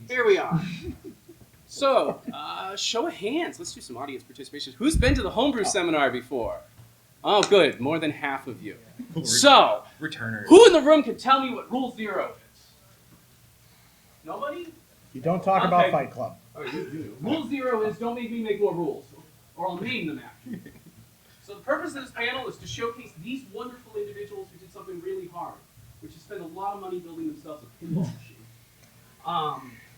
Here we are. So, show of hands. Let's do some audience participation. Who's been to the homebrew seminar before? Oh, good. More than half of you. So, returners. Who in the room can tell me what Rule 0 is? Nobody? You don't talk about Fight Club. Oh, you do. Rule 0 is don't make me make more rules, or I'll name them after you. So the purpose of this panel is to showcase these wonderful individuals who did something really hard, which is spend a lot of money building themselves a pinball machine.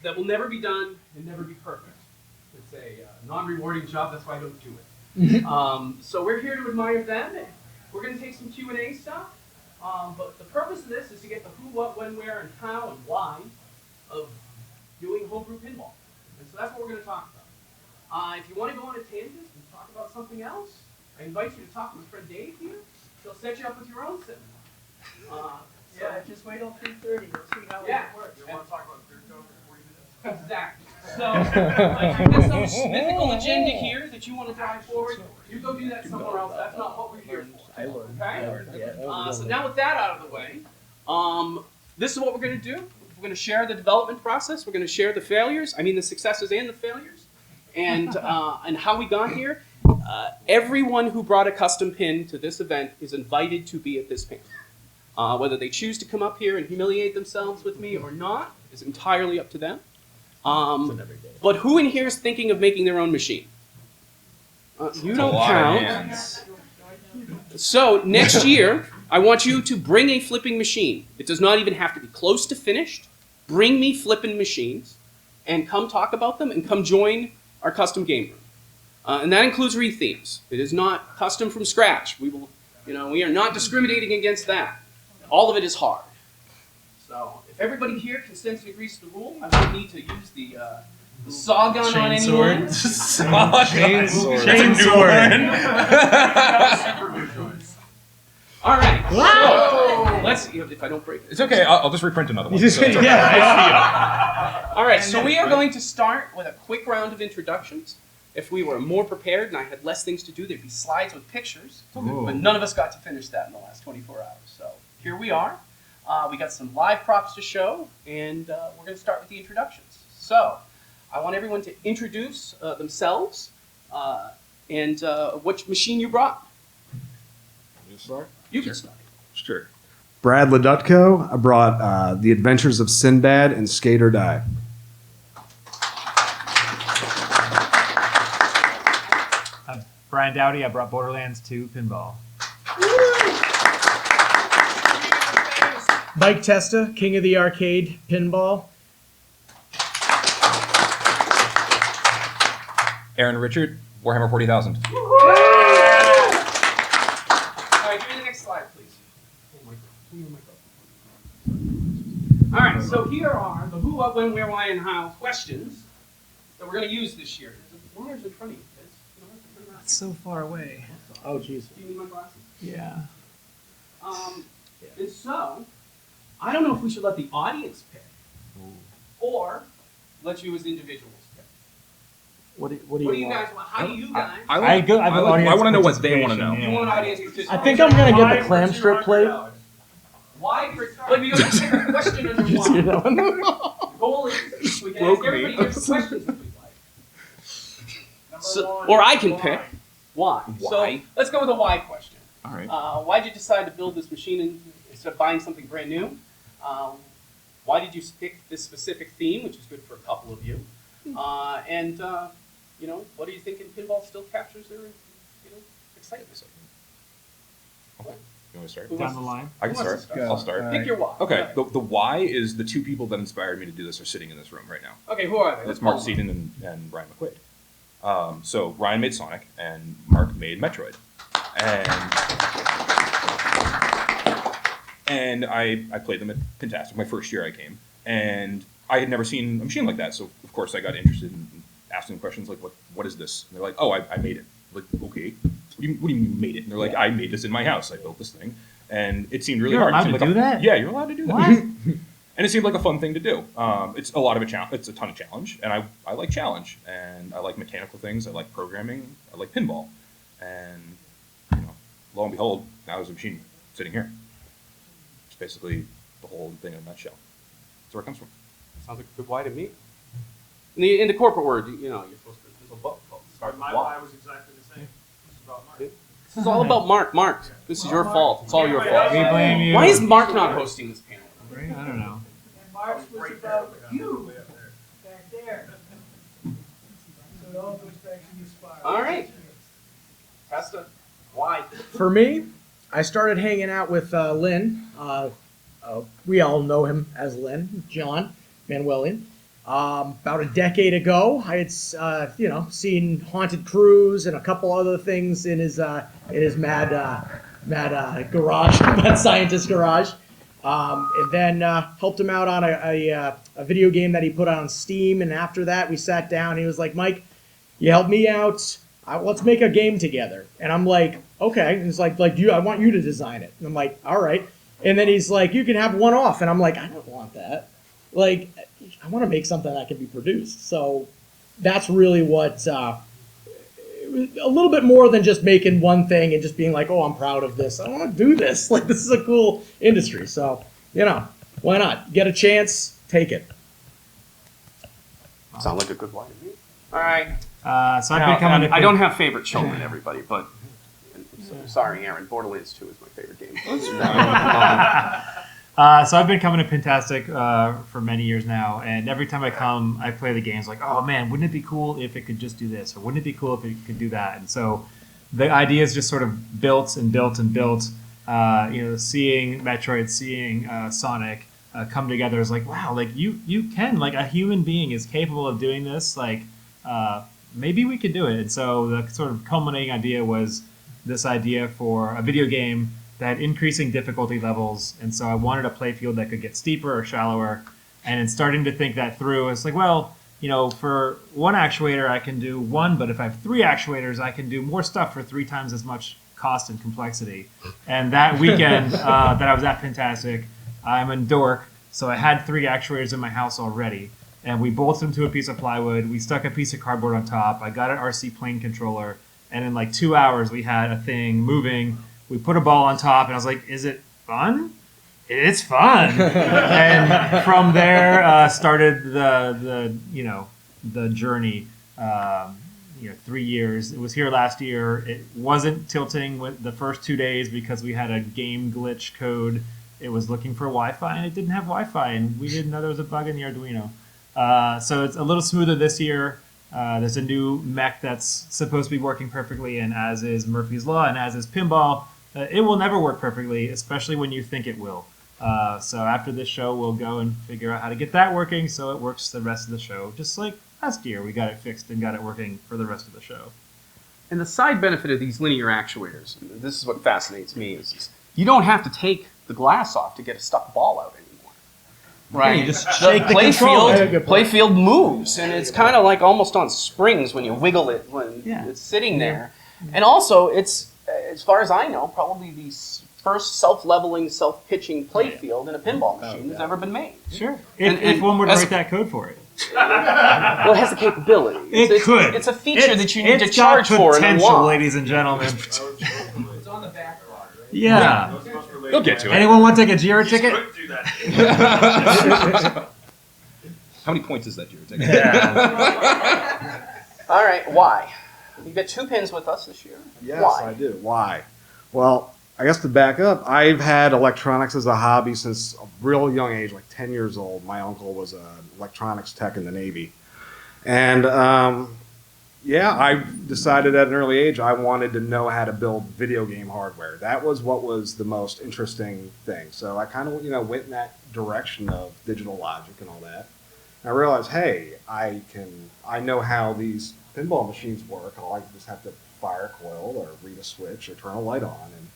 That will never be done and never be perfect. It's a non-rewarding job, that's why I don't do it. So we're here to admire them, and we're going to take some Q&A stuff. But the purpose of this is to get the who, what, when, where, and how, and why of doing homebrew pinball. And so that's what we're going to talk about. If you want to go on a tangent and talk about something else, I invite you to talk to my friend Dave here. He'll set you up with your own seminar. Yeah, just wait till 3:30. We'll see how it works. You want to talk about crypto for 40 minutes? Exactly. So, if you get some mythical agenda here that you want to drive forward, you go do that somewhere else. That's not what we're here for. Okay? So now with that out of the way, this is what we're going to do. We're going to share the development process. We're going to share the failures. I mean the successes and the failures. And how we got here. Everyone who brought a custom pin to this event is invited to be at this panel. Whether they choose to come up here and humiliate themselves with me or not is entirely up to them. But who in here is thinking of making their own machine? You don't count. So next year, I want you to bring a flipping machine. It does not even have to be close to finished. Bring me flipping machines and come talk about them and come join our custom game room. And that includes re-themes. It is not custom from scratch. We are not discriminating against that. All of it is hard. So if everybody here consents and agrees to the rule, I won't need to use the saw gun on anyone. Chain sword. All right. So, let's see if I don't break it. It's okay. I'll just reprint another one. All right. So we are going to start with a quick round of introductions. If we were more prepared and I had less things to do, there'd be slides with pictures. Ooh. But none of us got to finish that in the last 24 hours. So here we are. We got some live props to show, and we're going to start with the introductions. So I want everyone to introduce themselves and which machine you brought. You start? You can start. Sure. Brad Ledutko. I brought The Adventures of Sinbad and Skate or Die. Brian Doughty, I brought Borderlands 2 Pinball. Mike Testa, King of the Arcade Pinball. Aaron Richard, Warhammer 40,000. All right, give me the next slide, please. All right, so here are the who, what, when, where, why, and how questions that we're going to use this year. The wires in front of you, kids. It's so far away. Oh, jeez. Do you need my glasses? Yeah. And so, I don't know if we should let the audience pick, or let you as individuals pick. What do What do you guys want? How do you guys? I want to know what they want to know. You want audience participation? I think I'm going to get the clam strip plate. Why? But we don't pick a question under one. The goal is we can ask everybody different questions if we'd like. So, or I can pick why. Why? So let's go with a why question. All right. Why did you decide to build this machine instead of buying something brand new? Why did you pick this specific theme, which is good for a couple of you? And what do you think in pinball still captures their excitement? Okay. You want to start? Down the line. I can Who wants start. to I'll start. Pick your why. Okay. The why is the two people that inspired me to do this are sitting in this room right now. Okay, who are they? That's Mark Seaton and Ryan McQuaid. So Ryan made Sonic and Mark made Metroid. And I played them at Pintastic, my first year I came. And I had never seen a machine like that. So, of course, I got interested in asking questions like, what is this? And they're like, oh, I made it. I'm like, okay. What do you mean you made it? And they're like, I made this in my house. I built this thing. And it seemed really hard. You're allowed to do that? Yeah, you're allowed to do that. What? And it seemed like a fun thing to do. It's a lot of a challenge. It's a ton of challenge, and I like challenge, and I like mechanical things. I like programming. I like pinball, and lo and behold, now there's a machine sitting here. It's basically the whole thing in a nutshell. That's where it comes from. Sounds like a good why to me. In the corporate word, you know, you're supposed to. There's a book called Start My Walk. why was exactly the same. This is about Mark. This is all about Mark. Mark, this is your fault. It's all your fault. We blame you. Why is Mark not hosting this panel? I don't know. And Mark's was about you back there. So it all goes back to you, Spire. All right. Testa, why? For me, I started hanging out with Lynn. We all know him as Lynn, John Manuelian. About a decade ago, I had seen Haunted Cruise and a couple other things in his mad garage, mad scientist garage, and then helped him out on a video game that he put on Steam. And after that, we sat down. He was like, "Mike, you helped me out. Let's make a game together." And I'm like, "Okay." And he's like, I want you to design it." And I'm like, "All right." And then he's like, "You can have one off." And I'm like, "I don't want that. Like, I want to make something that can be produced." So that's really what, a little bit more than just making one thing and just being like, "Oh, I'm proud of this. I want to do this. Like, this is a cool industry." So, why not? Get a chance, take it. Sound like a good why to me. All right. So I've been coming to. I don't have favorite children, everybody, but sorry, Aaron. Borderlands 2 is my favorite game. So I've been coming to Pintastic for many years now, and every time I come, I play the games like, "Oh man, wouldn't it be cool if it could just do this, or wouldn't it be cool if it could do that?" And so the ideas just sort of built and built and built. Seeing Metroid, seeing Sonic come together is like, wow, like you can, like, a human being is capable of doing this. Like, maybe we could do it. And so the sort of culminating idea was this idea for a video game that had increasing difficulty levels. And so I wanted a playfield that could get steeper or shallower. And in starting to think that through, it's like, well, for one actuator, I can do one, but if I have three actuators, I can do more stuff for 3 times as much cost and complexity. And that weekend that I was at Pintastic, I'm a dork, so I had 3 actuators in my house already. And we bolted them to a piece of plywood. We stuck a piece of cardboard on top. I got an RC plane controller. And in like 2 hours, we had a thing moving. We put a ball on top, and I was like, "Is it fun?" It's fun. And from there started the journey. 3 years. It was here last year. It wasn't tilting with the first 2 days because we had a game glitch code. It was looking for Wi-Fi, and it didn't have Wi-Fi, and we didn't know there was a bug in the Arduino. So it's a little smoother this year. There's a new mech that's supposed to be working perfectly, and as is Murphy's Law, and as is Pinball, it will never work perfectly, especially when you think it will. So after this show, we'll go and figure out how to get that working so it works the rest of the show. Just like last year, we got it fixed and got it working for the rest of the show. And the side benefit of these linear actuators, and this is what fascinates me, is you don't have to take the glass off to get a stuck ball out anymore. Right? You just shake the controller. Playfield moves, and it's kind of like almost on springs when you wiggle it when it's sitting there. And also, it's, as far as I know, probably the first self-leveling, self-pitching playfield in a pinball machine that's ever been made. Sure. If one were to write that code for it. Well, it has the capability. It could. It's a feature that you need to charge for and potential, unlock. Ladies and gentlemen. It's on the back bar, right? Yeah. They'll get to it. Anyone want to take a Jira ticket? Quick, do that. How many points is that you're taking? Yeah. All right, why? You got 2 pins with us this year. Yes, Why? I do. Why? Well, I guess to back up, I've had electronics as a hobby since a real young age, like 10 years old. My uncle was an electronics tech in the Navy. And I decided at an early age I wanted to know how to build video game hardware. That was what was the most interesting thing. So I kind of, went in that direction of digital logic and all that. And I realized, hey, I know how these pinball machines work. All I just have to fire a coil or read a switch or turn a light on, and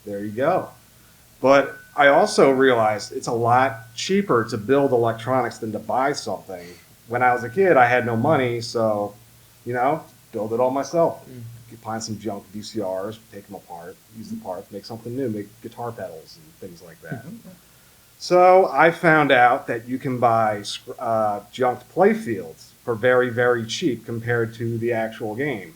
there you go. But I also realized it's a lot cheaper to build electronics than to buy something. When I was a kid, I had no money, so, build it all myself. Find some junk VCRs, take them apart, use the parts, make something new, make guitar pedals and things like that. So I found out that you can buy junked playfields for very, very cheap compared to the actual game.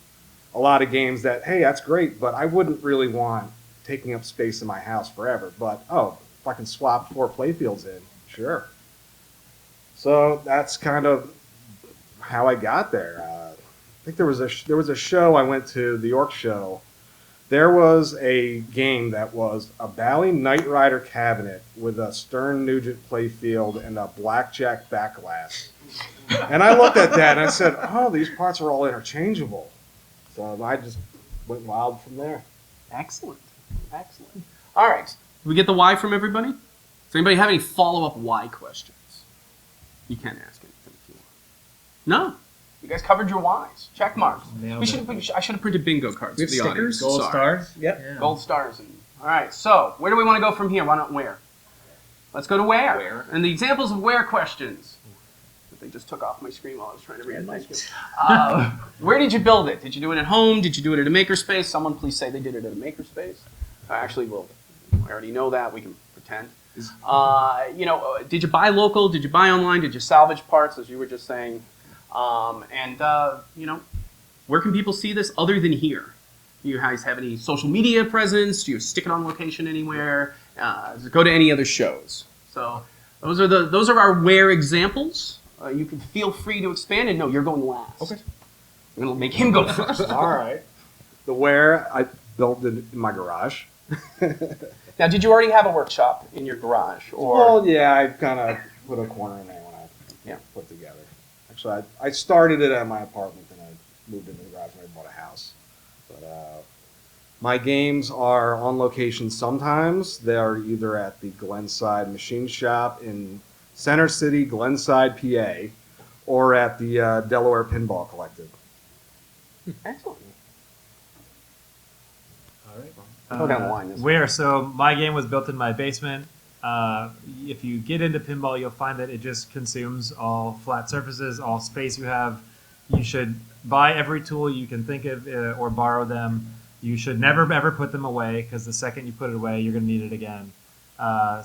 A lot of games that, hey, that's great, but I wouldn't really want taking up space in my house forever. But, if I can swap 4 playfields in, sure. So that's kind of how I got there. I think there was a show I went to, the York show. There was a game that was a Bally Knight Rider cabinet with a Stern Nugent playfield and a blackjack backglass. And I looked at that and I said, "Oh, these parts are all interchangeable." So I just went wild from there. Excellent. Excellent. All right. Did we get the why from everybody? Does anybody have any follow-up why questions? You can ask anything if you want. No. You guys covered your whys. Check marks. I should have printed bingo cards We for have the stickers? audience. Gold Sorry. stars. Yep. Yeah. Gold stars. All right. So where do we want to go from here? Why not where? Let's go to where. And the examples of where questions. They just took off my screen while I was trying to read it. Where did you build it? Did you do it at home? Did you do it at a makerspace? Someone please say they did it at a makerspace. Actually, well, I already know that. We can pretend. Did you buy local? Did you buy online? Did you salvage parts, as you were just saying? Where can people see this other than here? Do you guys have any social media presence? Do you stick it on location anywhere? Does it go to any other shows? So those are our where examples. You can feel free to expand, and no, you're going last. Okay. I'm going to make him go first. All right. The where, I built it in my garage. Now, did you already have a workshop in your garage? Or Well, yeah, I kind of put a corner in there when I put together. Actually, I started it at my apartment, and I moved into the garage when I bought a house. But my games are on location sometimes. They are either at the Glenside Machine Shop in Center City, Glenside, PA, or at the Delaware Pinball Collective. Excellent. All right. Go down the line. This Where? So my game was built in my basement. If you get into pinball, you'll find that it just consumes all flat surfaces, all space you have. You should buy every tool you can think of or borrow them. You should never ever put them away, because the second you put it away, you're going to need it again.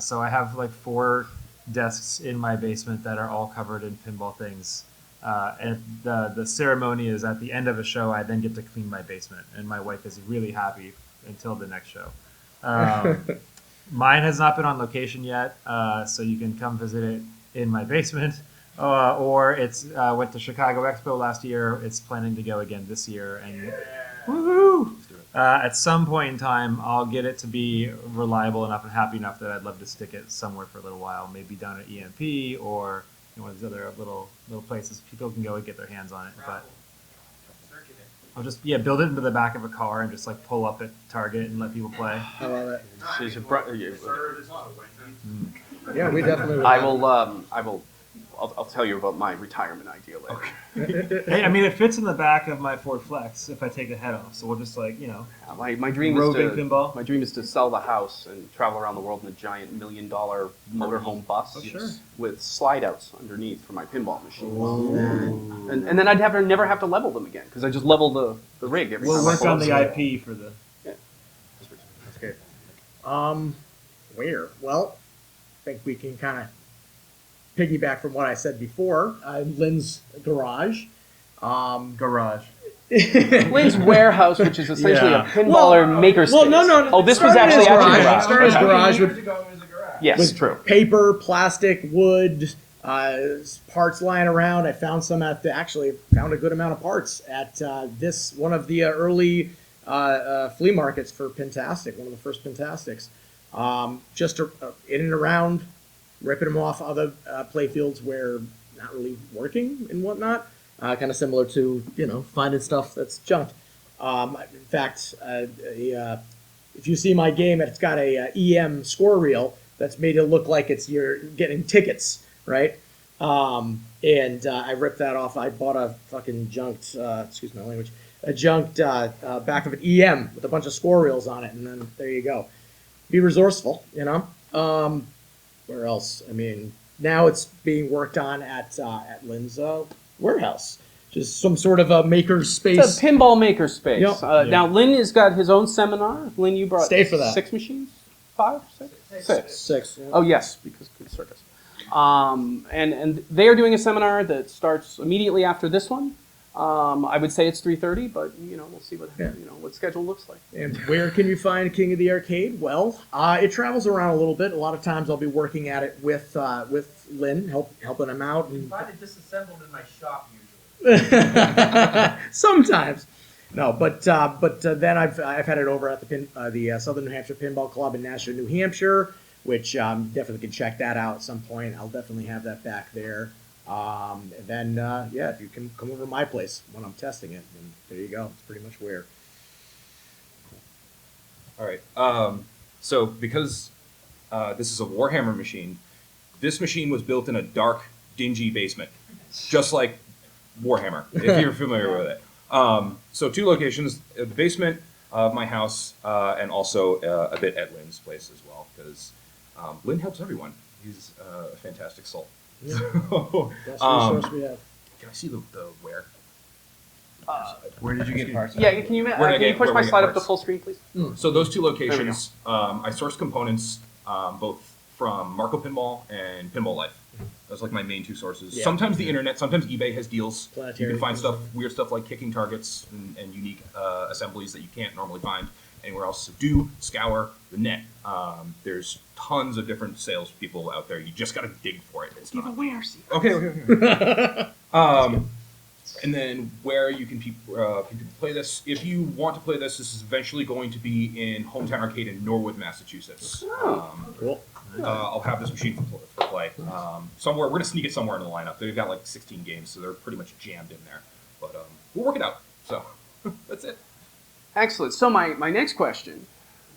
So I have like 4 desks in my basement that are all covered in pinball things. And the ceremony is at the end of a show. I then get to clean my basement, and my wife is really happy until the next show. Mine has not been on location yet, so you can come visit it in my basement. Or it's went to Chicago Expo last year. It's planning to go again this year, and woohoo! At some point in time, I'll get it to be reliable enough and happy enough that I'd love to stick it somewhere for a little while, maybe down at EMP or one of these other little places people can go and get their hands on it. But I'll just build it into the back of a car and just like pull up at Target and let people play. I love it. Yeah, we definitely would. I'll tell you about my retirement idea later. Hey, I mean, it fits in the back of my Ford Flex if I take the head off. So we'll just My dream is roving to pinball. My dream is to sell the house and travel around the world in a giant $1 million motorhome bus with slide outs underneath for my pinball machines. And then I'd never have to level them again, because I just level the rig every time. We'll work I on the close it. IP for the. Yeah. That's good. Where? Well, I think we can kind of piggyback from what I said before. Lynn's garage. Garage. Lynn's warehouse, which is essentially a pinballer makerspace. Well, no. Oh, this was Started actually his at your garage. garage. Started his Okay. garage Years with ago, it was a garage. Yes, with true. paper, plastic, wood, parts lying around. I found some found a good amount of parts at one of the early flea markets for Pintastic, one of the first Pintastics. Just in and around, ripping them off other playfields where not really working and whatnot. Kind of similar to finding stuff that's junked. In fact, if you see my game, it's got a EM score reel that's made it look like you're getting tickets, right? And I ripped that off. I bought a fucking junked, excuse my language, a junked back of an EM with a bunch of score reels on it, and then there you go. Be resourceful, Where else? I mean, now it's being worked on at Lynn's warehouse. Just some sort of a maker space. It's a pinball maker space. Yep. Now, Lynn has got his own seminar. Lynn, you brought Stay for that. 6 machines? 5? 6? Six. Yeah. Oh, yes, because good circus. And they are doing a seminar that starts immediately after this one. I would say it's 3:30, but we'll see what schedule looks like. And where can you find King of the Arcade? Well, it travels around a little bit. A lot of times I'll be working at it with Lynn, helping him out. You And find it disassembled in my shop usually. Sometimes. No, but then I've had it over at the Southern New Hampshire Pinball Club in Nashua, New Hampshire, which definitely can check that out at some point. I'll definitely have that back there. And then yeah, if you can come over to my place when I'm testing it, then there you go. It's pretty much where. All right. So because this is a Warhammer machine, this machine was built in a dark, dingy basement, just like Warhammer, if you're familiar with it. So 2 locations, the basement of my house, and also a bit at Lynn's place as well, because Lynn helps everyone. He's a fantastic soul. Yeah. So, Best resource we have. can I see the where? Where did you get parts? Yeah, can you push my slide up to full screen, please? So those 2 locations, I sourced components both from Marco Pinball and Pinball Life. Those are like my main 2 sources. Yeah. Sometimes the internet, sometimes eBay has deals. Planetary. You can find stuff, weird stuff like kicking targets and unique assemblies that you can't normally find anywhere else. So do scour the net. There's tons of different salespeople out there. You just got to dig for it. It's not Where? okay. And then where you can people play this. If you want to play this, this is eventually going to be in Hometown Arcade in Norwood, Massachusetts. Cool. I'll have this machine for play. Somewhere we're gonna sneak it somewhere in the lineup. They've got like 16 games, so they're pretty much jammed in there. But we'll work it out. So that's it. Excellent. So my next question,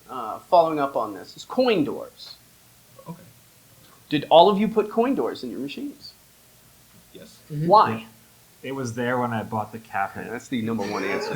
following up on this, is coin doors. Okay. Did all of you put coin doors in your machines? Yes. Why? It was there when I bought the Okay, cabinet. that's the number one answer.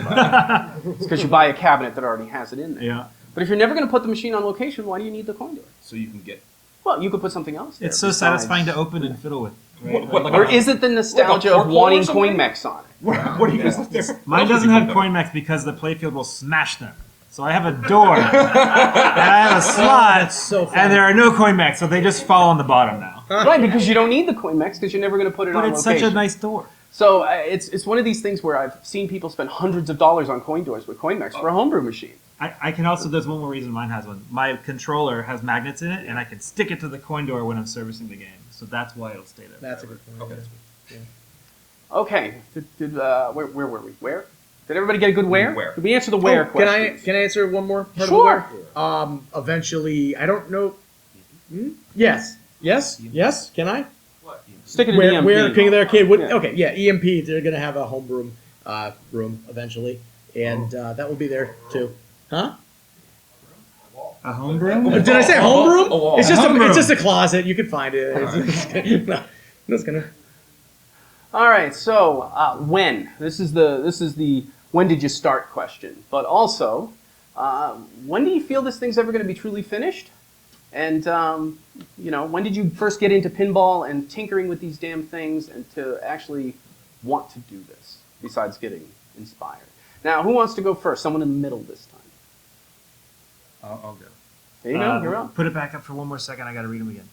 It's because you buy a cabinet that already has it in there. Yeah. But if you're never going to put the machine on location, why do you need the coin door? So you can get. Well, you could put something else there. It's so besides- satisfying to open and fiddle with. Right? What, like Or a- is it the nostalgia like a of wanting porthole or coin something? mechs on it? What do you guys there? Mine doesn't have coin mechs because the playfield will smash them. So I have a door, and I have a slot, That's so funny. and there are no coin mechs, so they just fall on the bottom now. Right, because you don't need the coin mechs because you're never going to put it But on it's location. such a nice door. So it's one of these things where I've seen people spend hundreds of dollars on coin doors with coin mechs for a homebrew machine. I can also, there's one more reason mine has one. My controller has magnets in it, and I can stick it to the coin door when I'm servicing the game. So that's why it'll stay there. That's a forever. good point. Okay. Okay, where were we? Where? Did everybody get a good where? Where. Did we answer the where Can I question? answer one more part Sure. of the where? Eventually, I don't know. Yes. Can I? Stick it in Where, EMP. where King of the Arcade would Yeah. okay, yeah, EMP, they're gonna have a home room eventually. And that will be there too. Huh? A home room? Did I say home room? A wall. It's just Home it's room. just a closet. You can find it. No, that's gonna All right, so when? This is the when did you start question. But also, when do you feel this thing's ever going to be truly finished? And when did you first get into pinball and tinkering with these damn things and to actually want to do this, besides getting inspired? Now, who wants to go first? Someone in the middle this time. I'll go. There you go, you're up. Put it back up for one more second. I got to read them again.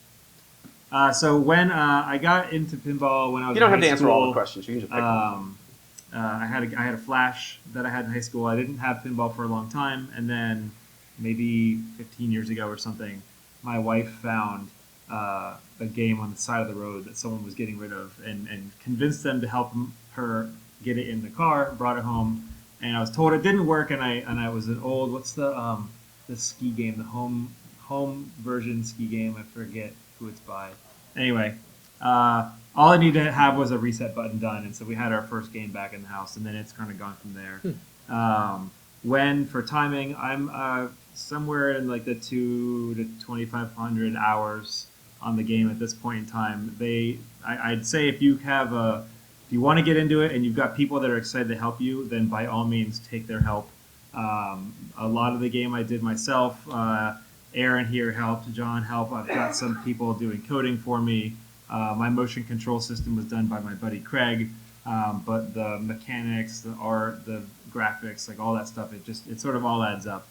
So when I got into pinball when I was You don't in have to high answer all the school, questions. You can just pick one. I had a flash that I had in high school. I didn't have pinball for a long time, and then maybe 15 years ago or something, my wife found a game on the side of the road that someone was getting rid of, and convinced them to help her get it in the car. Brought it home, and I was told it didn't work. And I was an old what's the ski game, the home version ski game. I forget who it's by. Anyway, all I needed to have was a reset button done, and so we had our first game back in the house, and then it's kind of gone from there. When for timing, I'm somewhere in like the 2 to 2,500 hours on the game at this point in time. I'd say if you want to get into it and you've got people that are excited to help you, then by all means take their help. A lot of the game I did myself. Aaron here helped. John helped. I've got some people doing coding for me. My motion control system was done by my buddy Craig, but the mechanics, the art, the graphics, like all that stuff, it sort of all adds up.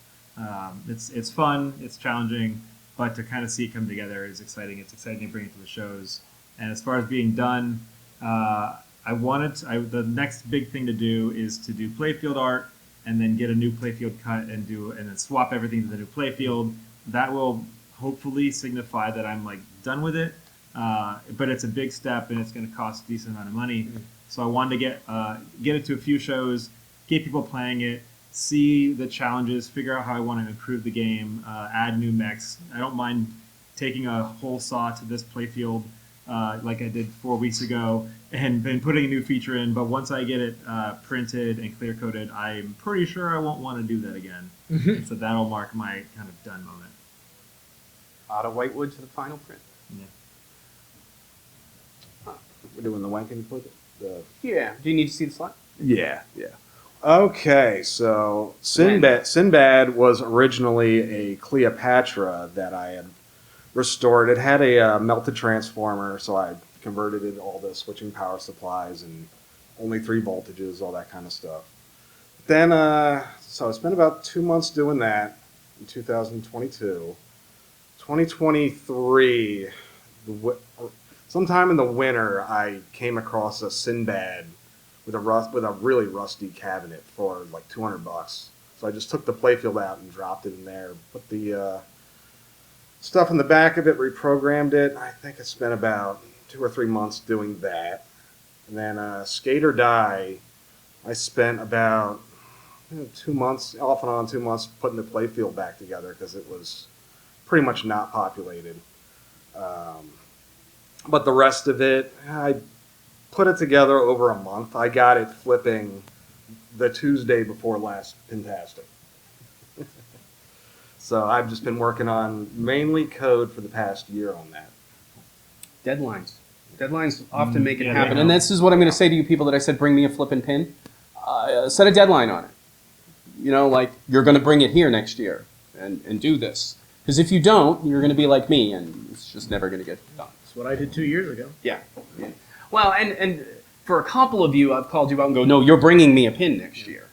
It's fun, it's challenging, but to kind of see it come together is exciting. It's exciting to bring it to the shows. And as far as being done, the next big thing to do is to do playfield art, and then get a new playfield cut and then swap everything to the new playfield. That will hopefully signify that I'm like done with it. But it's a big step, and it's going to cost a decent amount of money. So I wanted to get it to a few shows, get people playing it, see the challenges, figure out how I want to improve the game, add new mechs. I don't mind taking a whole saw to this playfield like I did 4 weeks ago and then putting a new feature in. But once I get it printed and clear coated, I'm pretty sure I won't want to do that again. So that'll mark my kind of done moment. Out of whitewood to the final print. Yeah. We're doing the wanking put the. Yeah. Do you need to see the slide? Yeah. Okay, so Sinbad was originally a Cleopatra that I had restored. It had a melted transformer, so I converted it all to switching power supplies and only 3 voltages, all that kind of stuff. Then, so I spent about 2 months doing that in 2022. 2023, sometime in the winter, I came across a Sinbad with a really rusty cabinet for like $200. So I just took the playfield out and dropped it in there, put the stuff in the back of it, reprogrammed it. I think I spent about 2 or 3 months doing that. And then Skate or Die, I spent about 2 months, off and on 2 months, putting the playfield back together because it was pretty much not populated. But the rest of it, I put it together over a month. I got it flipping the Tuesday before last Pintastic. So I've just been working on mainly code for the past year on that. Deadlines. Deadlines often make it Yeah, happen. they And help. this is what I'm going to say to you people that I said, bring me a flippin' pin. Set a deadline on it. You know, like, you're going to bring it here next year and do this. Because if you don't, you're going to be like me, and it's just never going to get done. That's what I did 2 years ago. Yeah. Well, and for a couple of you, I've called you out and go, no, you're bringing me a pin next year.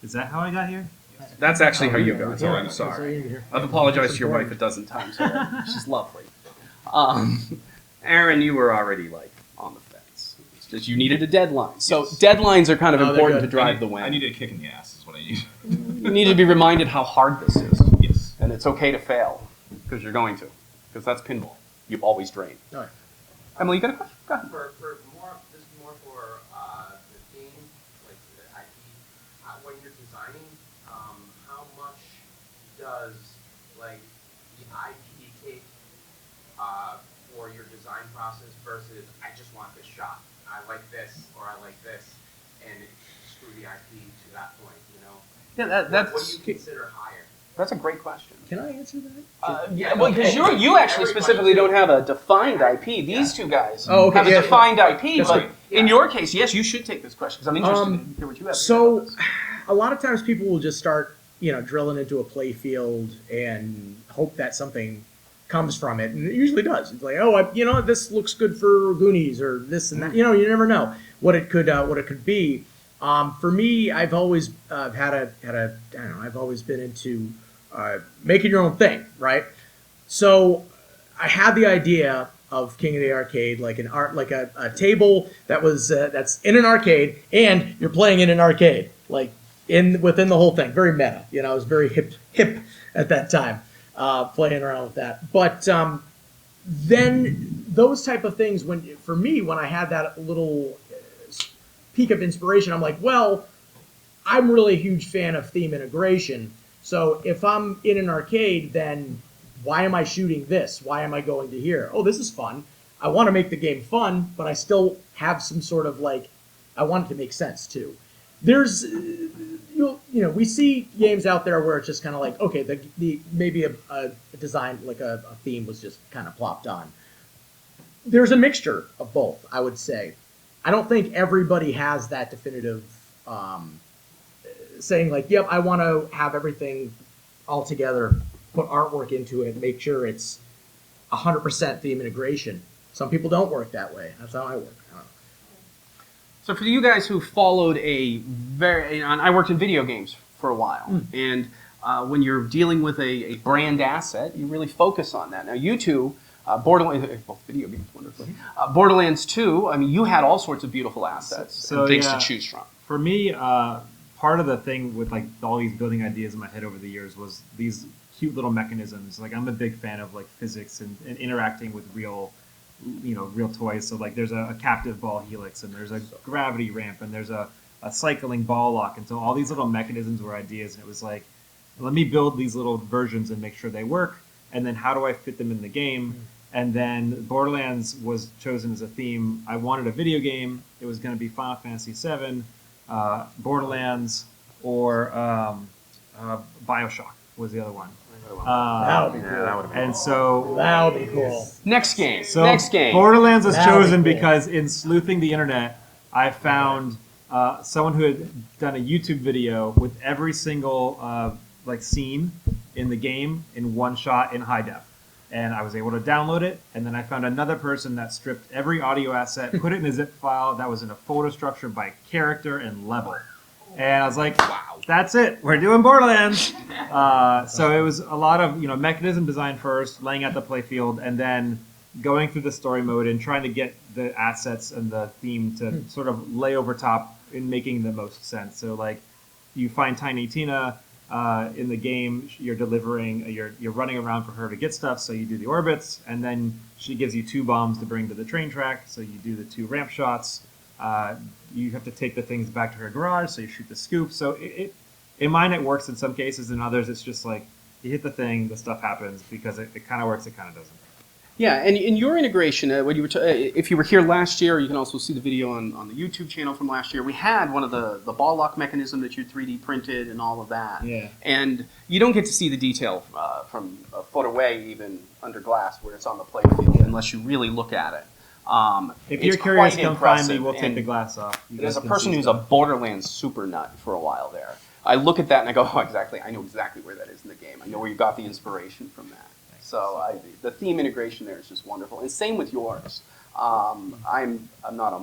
Is that how I got here? That's actually how you go. Yeah, I'm that's sorry. how you hear. I've apologized to your wife a dozen times already. She's lovely. Aaron, you were already like on the fence. It's just you needed a deadline. So Yes. deadlines are kind of Oh, they're important to good. drive the win. I need a kick in the ass. Is what I need. You need to be reminded how hard this is. Yes. And it's okay to fail, because you're going to. Because that's pinball. You always drain. All right. Emily, you got a question? Go ahead. For more, this is more for the game, like the IP. When you're designing, how much does like the IP take for your design process versus I just want this shot, I like this or I like this, and screw the IP to that point, you know? Yeah, What do you consider higher? That's a great question. Can I answer that? Yeah, well, because you actually specifically don't have a defined IP. These two guys Oh, okay, have a yeah. defined IP, That's but right. in your case, yes, you should take this question because I'm interested to hear what you have. to say So, about this. a lot of times people will just start, drilling into a play field and hope that something comes from it, and it usually does. It's like, oh, this looks good for Goonies or this and that. You never know what it could be. For me, I've always I've always been into making your own thing, right? So I had the idea of King of the Arcade, like a table that was that's in an arcade, and you're playing in an arcade, like within the whole thing. Very meta, I was very hip at that time, playing around with that. But then those type of things, when I had that little peak of inspiration, I'm like, well, I'm really a huge fan of theme integration. So if I'm in an arcade, then why am I shooting this? Why am I going to here? Oh, this is fun. I want to make the game fun, but I still have some sort of I want it to make sense too. There's, we see games out there where it's just kind of like, okay, the maybe a design, like a theme was just kind of plopped on. There's a mixture of both, I would say. I don't think everybody has that definitive saying like, yep, I want to have everything all together, put artwork into it, make sure it's 100% theme integration. Some people don't work that way. That's how I work. I don't know. So for you guys who followed I worked in video games for a while, and when you're dealing with a brand asset, you really focus on that. Now you two, Borderlands, both video games, wonderfully. Borderlands 2, I mean, you had all sorts of beautiful assets and things to choose from. For me, part of the thing with all these building ideas in my head over the years was these cute little mechanisms. I'm a big fan of physics and interacting with real real toys. So like there's a captive ball helix, and there's a gravity ramp, and there's a cycling ball lock, and so all these little mechanisms were ideas, and it was like, let me build these little versions and make sure they work, and then how do I fit them in the game? And then Borderlands was chosen as a theme. I wanted a video game. It was going to be Final Fantasy VII, Borderlands, or Bioshock was the other one. That would be cool. And so That would be cool. Next game. So Next game. Borderlands was That would chosen be cool. because in sleuthing the internet, I found someone who had done a YouTube video with every single scene in the game in one shot in high def. And I was able to download it, and then I found another person that stripped every audio asset, put it in a zip file that was in a folder structure by character and level. And I was like, wow, that's it. We're doing Borderlands. So it was a lot of mechanism design first, laying out the playfield, and then going through the story mode and trying to get the assets and the theme to sort of lay over top in making the most sense. So like you find Tiny Tina in the game, you're running around for her to get stuff, so you do the orbits, and then she gives you 2 bombs to bring to the train track, so you do the 2 ramp shots. You have to take the things back to her garage, so you shoot the scoop. So in mine it works in some cases, in others it's just like you hit the thing, the stuff happens, because it kind of works, it kind of doesn't. Yeah, and in your integration, when you were if you were here last year, you can also see the video on the YouTube channel from last year. We had one of the ball lock mechanism that you 3D printed and all of that. Yeah. And you don't get to see the detail from a foot away, even under glass, where it's on the playfield, unless you really look at it. If you're It's curious, quite come find me. impressive, We'll take and the glass off. You As guys a can person see who's a stuff. Borderlands super nut for a while there, I look at that and I go, oh, exactly. I know exactly where that is in the game. I know where you got the inspiration from that. So the theme integration there is just wonderful. And same with yours. I'm not a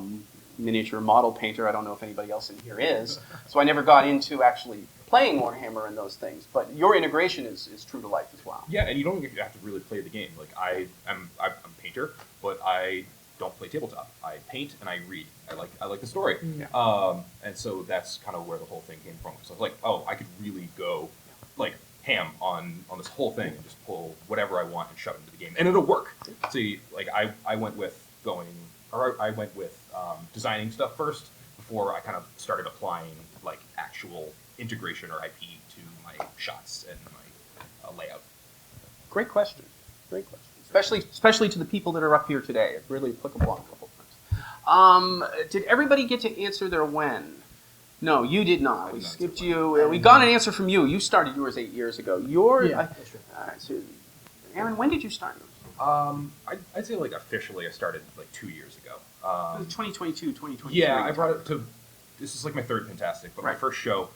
miniature model painter. I don't know if anybody else in here is. So I never got into actually playing Warhammer and those things. But your integration is true to life as well. Yeah, and you don't have to really play the game. Like I'm a painter, but I don't play tabletop. I paint and I read. I like the story. Yeah. And so that's kind of where the whole thing came from. So I was like, oh, I could really go like ham on this whole thing and just pull whatever I want and shove it into the game, and it'll work. See, like I went with designing stuff first before I kind of started applying like actual integration or IP to my shots and my layout. Great question. Great question. Especially to the people that are up here today. It's really applicable on a couple fronts. Did everybody get to answer their when? No, you did not. We skipped you. We got an answer from you. You started yours 8 years ago. That's true. All right, so, Aaron, when did you start yours? I'd say like officially I started like 2 years ago. 2022, 2023. Yeah, I brought it to. This is like my third Pintastic, but my Right. first show,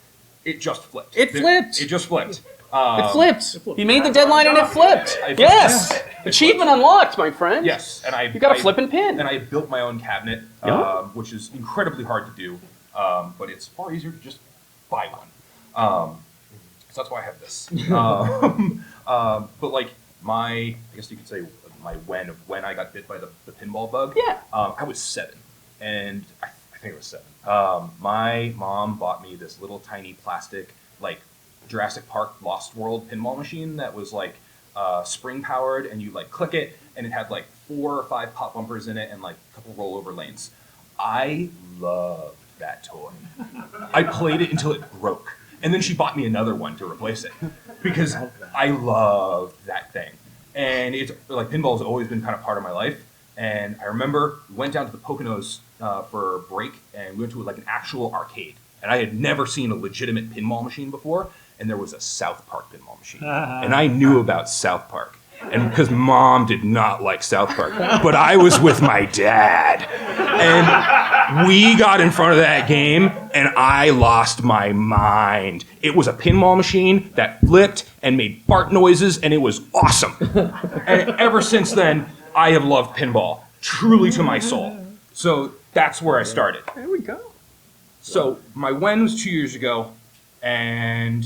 it just flipped. It flipped. It just flipped. It flipped. You made the deadline and it flipped. Yes. Achievement unlocked, my friend. Yes, and You got a flipping pin. And I built my own cabinet, Yeah. which is incredibly hard to do, but it's far easier to just buy one. So that's why I have this. But like I guess you could say my when I got bit by the pinball bug. Yeah. I was 7, and I think it was 7. My mom bought me this little tiny plastic like Jurassic Park Lost World pinball machine that was like spring powered, and you like click it, and it had like 4 or 5 pop bumpers in it and like a couple rollover lanes. I loved that toy. I played it until it broke, and then she bought me another one to replace it because I loved that thing. And it's like pinball's always been kind of part of my life. And I remember we went down to the Poconos for a break, and we went to like an actual arcade. And I had never seen a legitimate pinball machine before, and there was a South Park pinball machine. And I knew about South Park. And because Mom did not like South Park, but I was with my dad. And we got in front of that game, and I lost my mind. It was a pinball machine that flipped and made fart noises, and it was awesome. And ever since then, I have loved pinball, truly to my soul. So that's where I started. There we go. So my when was 2 years ago, and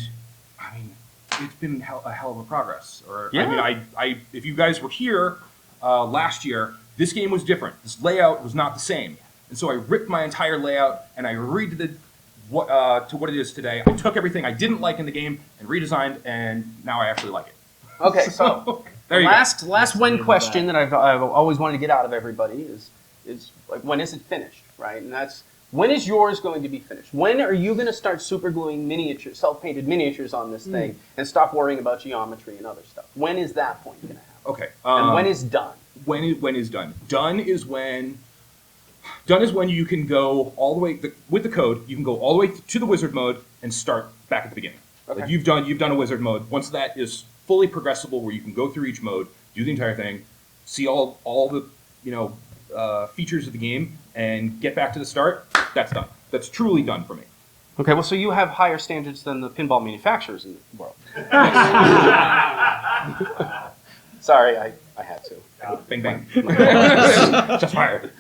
I mean, it's been a hell of a progress. Yeah. I mean, if you guys were here last year, this game was different. This layout was not the same, and so I ripped my entire layout and I redid it to what it is today. I took everything I didn't like in the game and redesigned, and now I actually like it. Okay, so There you last when question that I've always wanted to get out of everybody is like, when is it finished, right? And that's, when is yours going to be finished? When are you going to start super gluing miniatures, self-painted miniatures on this thing and stop worrying about geometry and other stuff? When is that point going to happen? Okay. And when is done? When is done? Done is when you can go all the way with the code. You can go all the way to the wizard mode and start back at the beginning. Okay. Like you've done a wizard mode. Once that is fully progressible, where you can go through each mode, do the entire thing, see all the features of the game, and get back to the start. That's done. That's truly done for me. Okay, well, so you have higher standards than the pinball manufacturers in the world. Sorry, I had to. Bang bang. Just fired.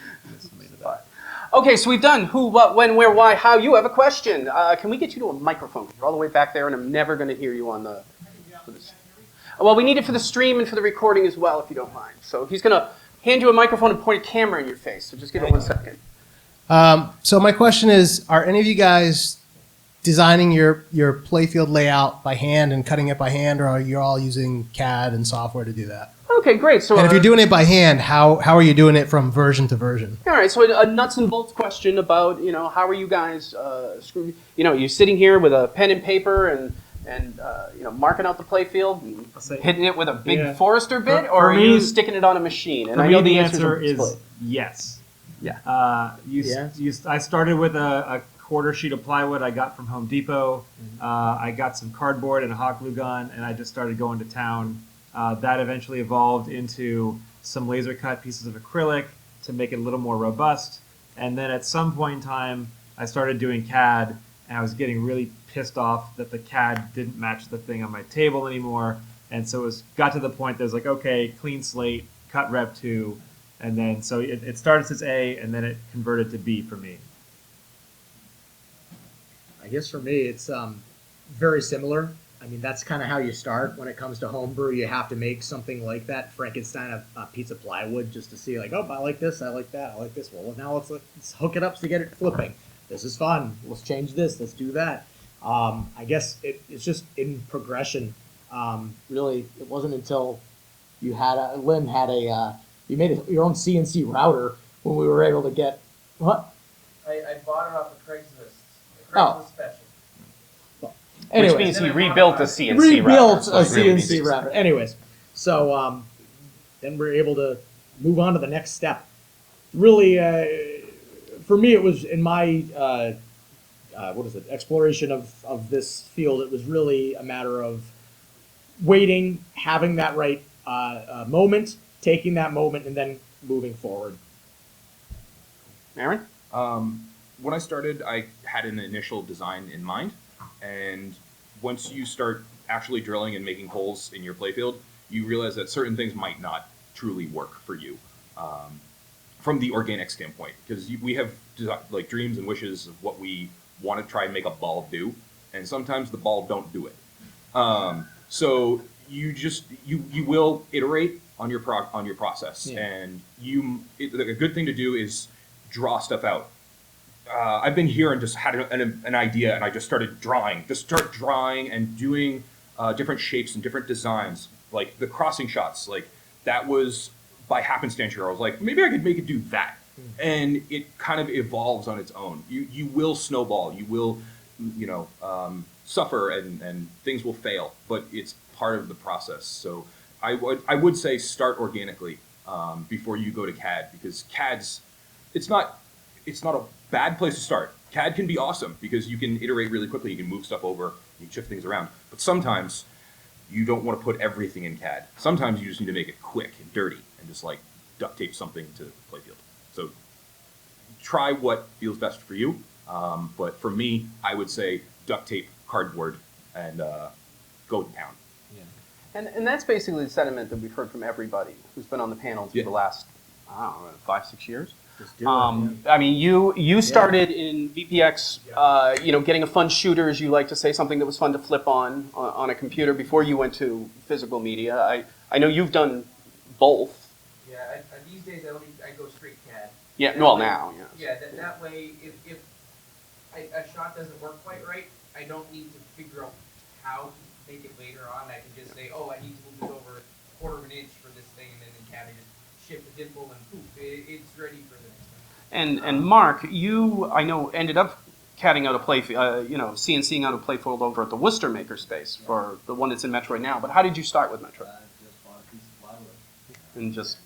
Okay, so we've done who, what, when, where, why, how. You have a question. Can we get you to a microphone? You're all the way back there, and I'm never going to hear you on the... Well, we need it for the stream and for the recording as well, if you don't mind. So he's going to hand you a microphone and point a camera in your face. So just give it 1 second. So my question is, are any of you guys designing your playfield layout by hand and cutting it by hand, or are you all using CAD and software to do that? Okay, great. So, And if you're doing it by hand, how are you doing it from version to version? all right, so a nuts and bolts question about, how are you guys, you're sitting here with a pen and paper and marking out the playfield, and hitting it with a big Forester bit, or are you sticking it on a machine? And For I me, know the answer's answer is split. yes. Yeah. I started with a quarter sheet of plywood I got from Home Depot. I got some cardboard and a hot glue gun, and I just started going to town. That eventually evolved into some laser cut pieces of acrylic to make it a little more robust. And then at some point in time, I started doing CAD, and I was getting really pissed off that the CAD didn't match the thing on my table anymore. And so got to the point that it was like, okay, clean slate, cut Rev 2. And then, so it started as A, and then it converted to B for me. I guess for me, it's very similar. I mean, that's kind of how you start when it comes to homebrew. You have to make something like that, Frankenstein of a piece of plywood, just to see, like, oh, I like this, I like that, I like this. Well, now let's hook it up to get it flipping. This is fun. Let's change this. Let's do that. I guess it's just in progression. Really, it wasn't until Lynn had you made your own CNC router when we were able to get what? I bought it off of Craigslist. Oh. Special. Anyways, Which means he rebuilt a CNC rebuilt router. a CNC router. Anyways, so then we're able to move on to the next step. Really, for me, it was in my exploration of this field. It was really a matter of waiting, having that right moment, taking that moment, and then moving forward. Aaron? When I started, I had an initial design in mind, and once you start actually drilling and making holes in your playfield, you realize that certain things might not truly work for you from the organic standpoint, because we have like dreams and wishes of what we want to try and make a ball do, and sometimes the ball don't do it. So you will iterate on your process, and a good thing to do is draw stuff out. I've been here and just had an idea, and I just started drawing. Just start drawing and doing different shapes and different designs, like the crossing shots. Like that was by happenstance here. I was like, maybe I could make it do that, and it kind of evolves on its own. You will snowball. You will, suffer, and things will fail, but it's part of the process. So I would say start organically before you go to CAD, because it's not a bad place to start. CAD can be awesome because you can iterate really quickly. You can move stuff over, you can shift things around. But sometimes you don't want to put everything in CAD. Sometimes you just need to make it quick and dirty and just like duct tape something to the playfield. So try what feels best for you. But for me, I would say duct tape, cardboard, and go to town. And that's basically the sentiment that we've heard from everybody who's been on the panel for the last, 5-6 years. I mean, you started in VPX, getting a fun shooter, as you like to say, something that was fun to flip on a computer before you went to physical media. I know you've done both. Yeah, these days I go straight CAD. Yeah, well now, yeah. Yeah, that way if a shot doesn't work quite right, I don't need to figure out how to make it later on. I can just say, oh, I need to move it over quarter of an inch for this thing, and then the cat just shift a dimple and poof, it's ready for the next one. And Mark, you I know ended up catting out a play, CNCing out a playfield over at the Worcester Makerspace for the one that's in Metroid now. But how did you start with Metroid? Just bought a piece of plywood. And just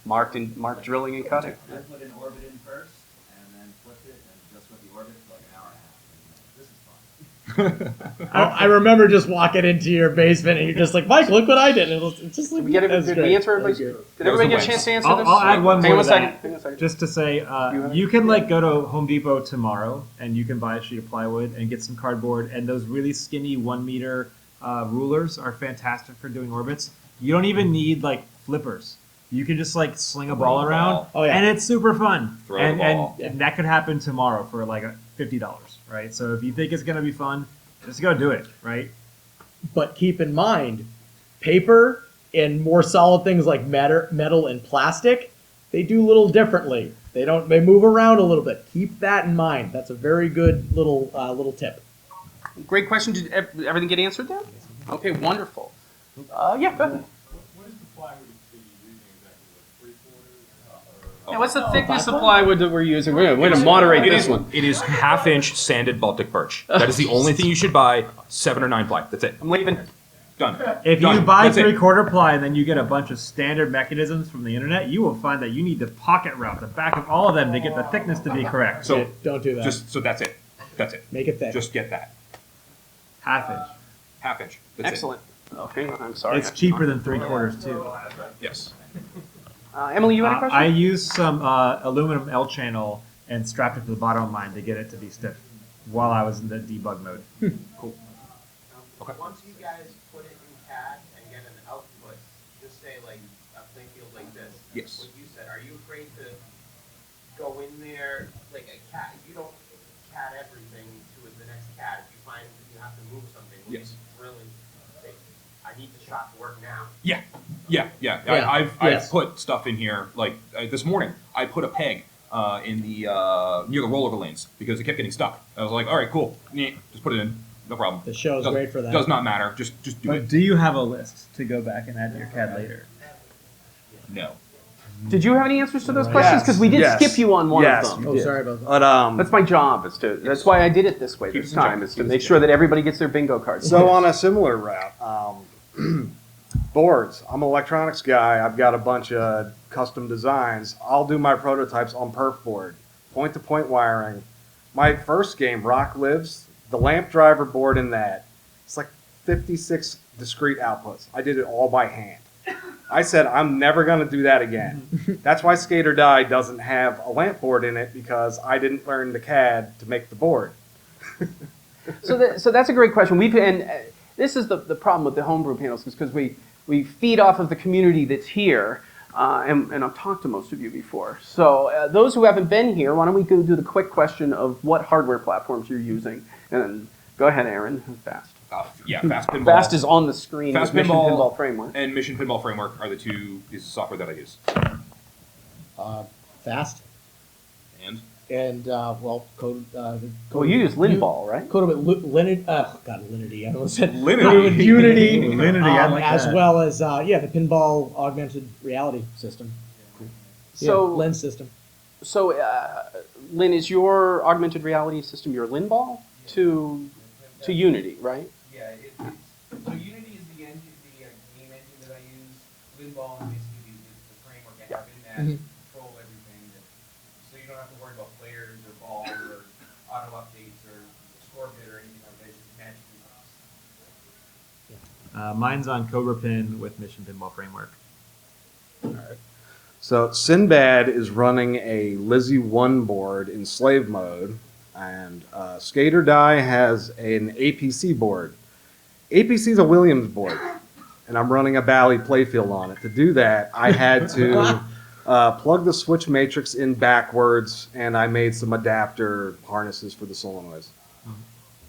marked drilling and cutting. I put an orbit in first, and then flipped it, and just with the orbit for like an hour and a half. This is fun. I remember just walking into your basement and you're just like, Mike, look what I did. And it's just like, Did we answer everybody's? Did everybody get a chance to answer this? I'll add one Hang more on to a second. that. Hang on a second. Just to say, you can go to Home Depot tomorrow and you can buy a sheet of plywood and get some cardboard, and those really skinny 1 meter rulers are fantastic for doing orbits. You don't even need flippers. You can just sling a ball around, and it's super fun. Throw the ball. And that could happen tomorrow for $50, right? So if you think it's gonna be fun, just go do it, right? But keep in mind, paper and more solid things like metal and plastic, they do a little differently. They move around a little bit. Keep that in mind. That's a very good little tip. Great question. Did everything get answered there? Okay, wonderful. Yeah, go ahead. What is the plywood that you're using exactly? Like 3/4? Yeah, what's the thickness of plywood that we're using? We're going to moderate this one. It is half-inch sanded Baltic birch. That is the only thing you should buy. 7 or 9 ply. That's it. I'm leaving. Done. If Done. you buy That's it. 3/4 ply and then you get a bunch of standard mechanisms from the internet, you will find that you need to pocket route the back of all of them to get the thickness to be correct. So Don't do that. so that's it. That's it. Make it thick. Just get that. Half inch. Half-inch. That's Excellent. Okay, I'm sorry. It's cheaper than 3/4 too. it. Yes. Emily, you had a question? I used some aluminum L channel and strapped it to the bottom of mine to get it to be stiff while I was in the debug mode. Cool. Okay. Once you guys put it in CAD and get an output, just say like a playfield like this. Yes. What you said, are you afraid to go in there like a CAD? You don't CAD everything to the next CAD. If you find that you have to move something, will Yes. you really say, I need the shot to work now? Yeah. Yeah. I've Yes. put stuff in here this morning. I put a peg in the near the rollover lanes because it kept getting stuck. I was like, all right, cool. Just put it in. No problem. The show is Doesn't- great for that. Does not matter. Just do But it. do you have a list to go back and add to your CAD later? No. Did you have any answers to those questions? Because we did Yes. skip you on one Yes, of them. you Oh, did. sorry about that. But That's my job. That's why I did it this way Keep this us in check. time, is to Keep us make in sure check. that everybody gets their bingo cards. So on a similar route, boards. I'm an electronics guy. I've got a bunch of custom designs. I'll do my prototypes on perf board, point-to-point wiring. My first game, Rock Lives, the lamp driver board in that, it's like 56 discrete outputs. I did it all by hand. I said, I'm never going to do that again. That's why Skate or Die doesn't have a lamp board in it, because I didn't learn the CAD to make the board. So that's a great question. This is the problem with the homebrew panels, is because we feed off of the community that's here, and I've talked to most of you before. So those who haven't been here, why don't we go do the quick question of what hardware platforms you're using? And go ahead, Aaron, fast. Fast Pinball. Fast is on the screen. Fast with Mission Pinball, Pinball Framework. and Mission Pinball Framework are the two pieces of software that I use. Fast. And And, code. Well, you use Linball, right? Linity. Linity. I almost said Linity. Unity. Linity, I like as that. well as, the pinball augmented reality system. So- lens system. So, Lynn, is your augmented reality system your Linball to Unity, right? Yeah, so Unity is the engine, the game engine that I use. Pinball is basically the framework I have in that Mhm. to control everything. So you don't have to worry about players or balls or auto updates or score bit or anything like that. It's just magically. Mine's on Cobra Pin with Mission Pinball Framework. So Sinbad is running a Lizzie 1 board in slave mode, and Skate or Die has an APC board. APC is a Williams board, and I'm running a Bally playfield on it. To do that, I had to plug the switch matrix in backwards, and I made some adapter harnesses for the solenoids.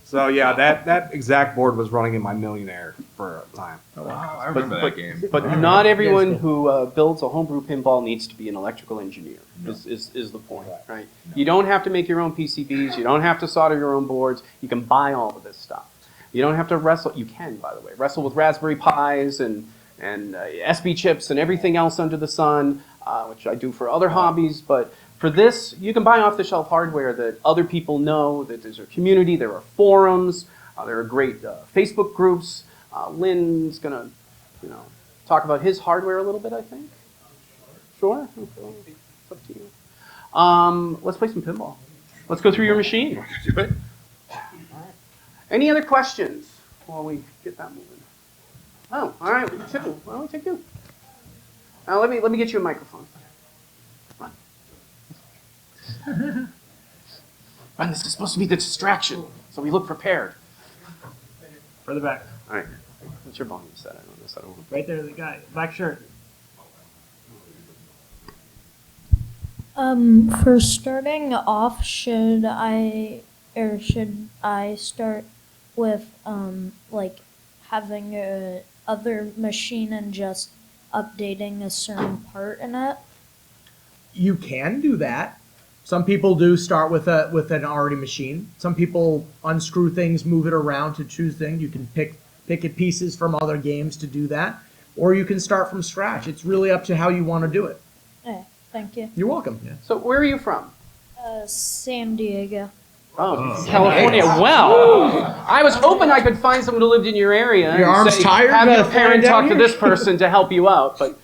So yeah, that exact board was running in my Millionaire for a time. wow, I remember that game. But not everyone who builds a homebrew pinball needs to be an electrical engineer, is the point, right? You don't have to make your own PCBs. You don't have to solder your own boards. You can buy all of this stuff. You don't have to wrestle. You can, by the way, wrestle with Raspberry Pis and and SB chips and everything else under the sun, which I do for other hobbies. But for this, you can buy off-the-shelf hardware that other people know, that there's a community, there are forums, there are great Facebook groups. Lynn's going to, talk about his hardware a little bit, I think. Sure? Okay. It's up to you. Let's play some pinball. Let's go through your machine. Do it. Any other questions while we get that moving? Oh, all right, two. Why don't we take two? Now let me get you a microphone. Run. Run. This is supposed to be the distraction, so we look prepared. Further back. All right. What's your volume set? I don't know. Right there, the guy, black shirt. For starting off, should I start with like having a other machine and just updating a certain part in it? You can do that. Some people do start with an already machine. Some people unscrew things, move it around to choose things. You can pick pieces from other games to do that, or you can start from scratch. It's really up to how you want to do it. Yeah, thank you. You're welcome. Yeah. So where are you from? San Diego. Oh, California. Well, I was hoping I could find someone who lived in your area. Your and arm's say, tired? Have your Flying parent down talk to here? this person to help you out, but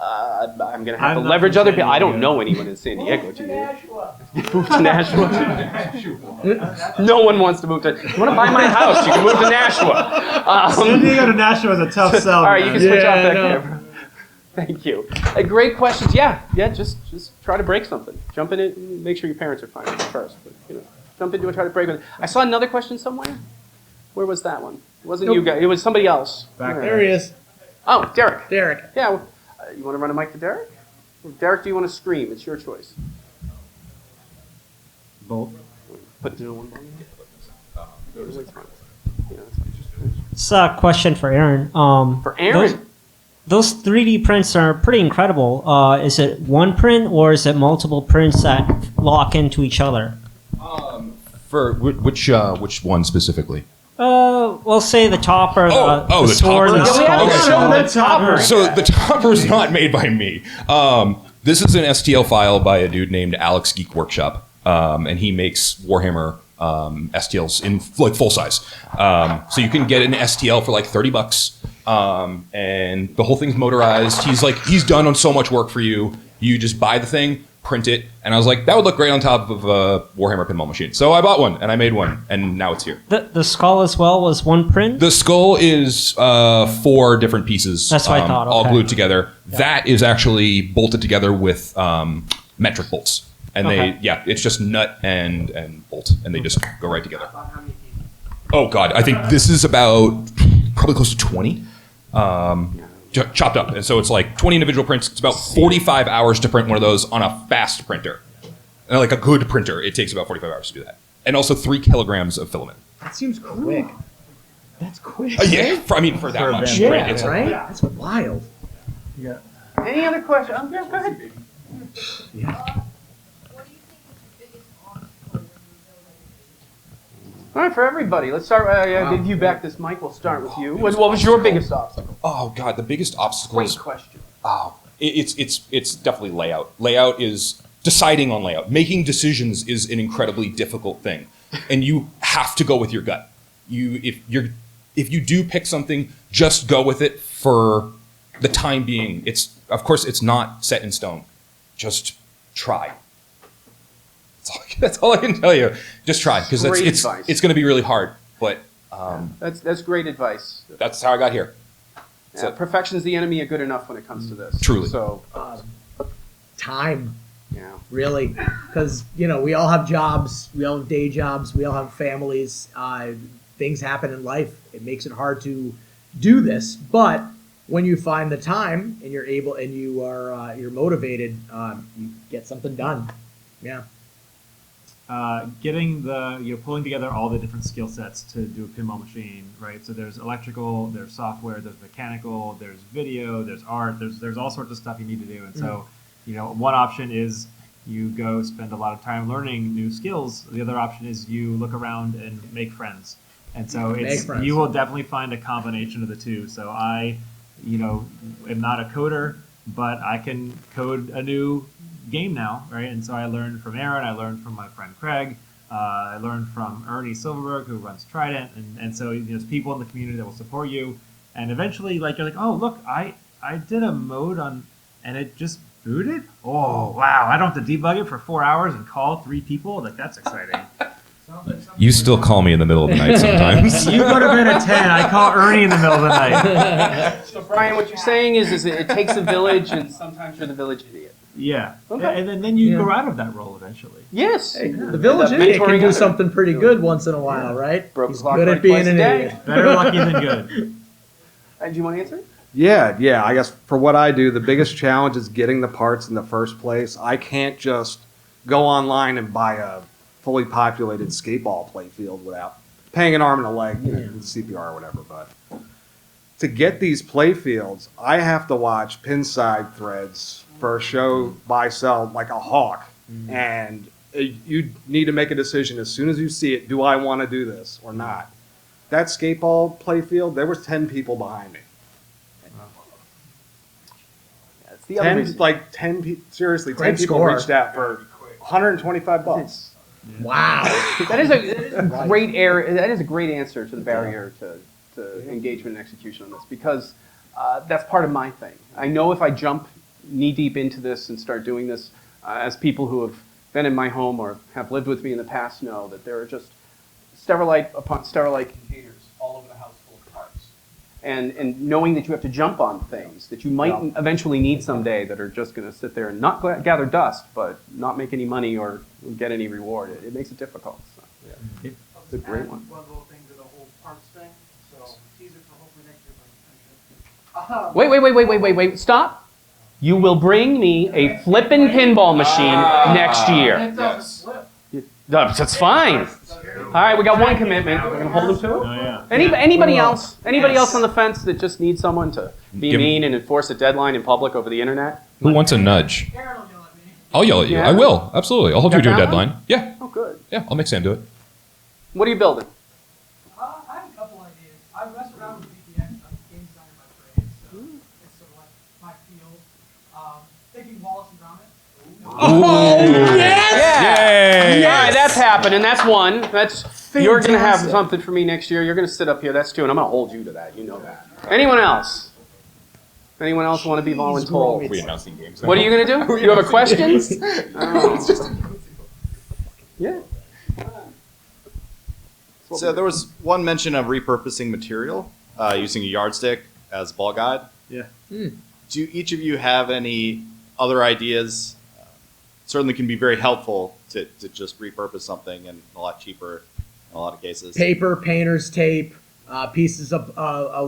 I'm going to have I'm to not leverage from other San people. I don't Diego. know anyone in San Diego, do you? Nashua. Move to Nashua. No one wants to move to. You want to buy my house? You can move to Nashua. San Diego to Nashua is a tough sell. All right, you can man. switch off Yeah, that no. camera. Thank you. Great questions. Yeah. Just try to break something. Jump in it. And make sure your parents are fine first. But, jump into it. Try to break it. I saw another question somewhere. Where was that one? It wasn't you guys. It was somebody else. Back There he is. Oh, Derek. Derek. Yeah. You want to run a mic to Derek? Or Derek, do you want to scream? It's your choice. Both. Put it in one volume. It's fine. Yeah, that's fine. It's a question for Aaron. For Aaron. Those 3D prints are pretty incredible. Is it one print or is it multiple prints that lock into each other? For which one specifically? We'll say the topper, the the sword, topper? and the Yeah, we haven't Okay. shown the topper. So the topper's not made by me. This is an STL file by a dude named Alex Geek Workshop, and he makes Warhammer STLs in like full size. So you can get an STL for like $30, and the whole thing's motorized. He's done on so much work for you. You just buy the thing, print it, and I was like, that would look great on top of a Warhammer pinball machine. So I bought one and I made one, and now it's here. The skull as well was one print? The skull is 4 different pieces. That's what I thought, all okay. glued together. Yeah. That is actually bolted together with metric bolts, and Okay. it's just nut and bolt, and they just go right together. Oh God, I think this is about probably close to 20. Chopped up, and so it's like 20 individual prints. It's about 45 hours to print one of those on a fast printer, and like a good printer, it takes about 45 hours to do that, and also 3 kilograms of filament. That seems quick. That's quick. Yeah, for that For a much. band. Print, Yeah, it's right? That's wild. Yeah. Any other questions? Go ahead. All right, for everybody. Let's start. I'll give you back this mic. We'll start with you. What was your biggest obstacle? Oh God, the biggest obstacle Great is question. it's definitely layout. Layout is deciding on layout. Making decisions is an incredibly difficult thing, and you have to go with your gut. If you do pick something, just go with it for the time being. Of course it's not set in stone. Just try. That's all I can tell you. Just try, because Great advice. it's going to be really hard, but That's great advice. that's how I got here. Yeah, perfection is the enemy of good enough when it comes to this. Truly. So, Time, yeah. really, because we all have jobs, we all have day jobs, we all have families. Things happen in life. It makes it hard to do this, but when you find the time and you're able and you're motivated, you get something done. Yeah. Pulling together all the different skill sets to do a pinball machine, right? So there's electrical, there's software, there's mechanical, there's video, there's art, there's all sorts of stuff you need to do. And so, one option is you go spend a lot of time learning new skills. The other option is you look around and make friends. And so you will definitely find a combination of the two. So I am not a coder, but I can code a new game now, right? And so I learned from Aaron, I learned from my friend Craig, I learned from Ernie Silverberg, who runs Trident, and so there's people in the community that will support you. And eventually, you're like, oh, look, I did a mode on, and it just booted? Oh, wow, I don't have to debug it for 4 hours and call 3 people? Like, that's exciting. You still call me in the middle of the night sometimes. You go to bed at 10, I call Ernie in the middle of the night. So Brian, what you're saying is it takes a village, and sometimes you're the village idiot. Yeah. Okay. And then you grow out of that role eventually. Yes. Hey, the village The idiot can mentoring do other- something pretty good once in a while, right? Broke He's clock good right at being twice a an day. idiot. Better lucky than good. Do you want to answer it? Yeah. I guess for what I do, the biggest challenge is getting the parts in the first place. I can't just go online and buy a fully populated skateball playfield without paying an arm and a leg, with CPR or whatever. But to get these playfields, I have to watch Pinside threads for a show, buy, sell like a hawk. And you need to make a decision as soon as you see it. Do I want to do this or not? That skateball playfield, there was 10 people behind me. That's the other 10, reason. like 10 people, seriously, 10 Great people score. reached out for $125. Wow. That is a great area. That is a great answer to the barrier to engagement and execution on this, because that's part of my thing. I know if I jump knee deep into this and start doing this, as people who have been in my home or have lived with me in the past know, that there are just Sterilite upon Sterilite containers all over the house full of parts. And knowing that you have to jump on things that you might eventually need someday that are just going to sit there and not gather dust, but not make any money or get any reward, it makes it difficult. So, yeah. It's a great one. One little thing to the whole parts thing, so tease it for hopefully next year. Wait, stop. You will bring me a flippin' pinball machine next year. It doesn't flip. That's fine. All right, we got one commitment. We're going to hold him to it. Oh, yeah. Anybody else? Anybody else on the fence that just needs someone to be Give- mean and enforce a deadline in public over the internet? Who wants a nudge? Karen will yell at me. I'll yell at you. Yeah. I will. Absolutely. I'll hold you Got to a that deadline. one? Yeah. Oh, good. Yeah. I'll make Sam do it. What are you building? I have a couple ideas. I mess around with VPX. I'm a game designer by trade, so it's sort of like my field. Thinking Wallace and Gromit. Ooh. Yeah. Yay. All right, that's happening. That's one. You're going to have something for me next year. You're going to sit up here. That's two, and I'm going to hold you to that. You know that. Anyone else? Anyone else want to be voluntold? We announcing games. What are you going to do? You have a question? Oh. Yeah. So there was one mention of repurposing material, using a yardstick as ball guide. Yeah. Do each of you have any other ideas? Certainly can be very helpful to just repurpose something and a lot cheaper in a lot of cases. Paper, painter's tape, pieces of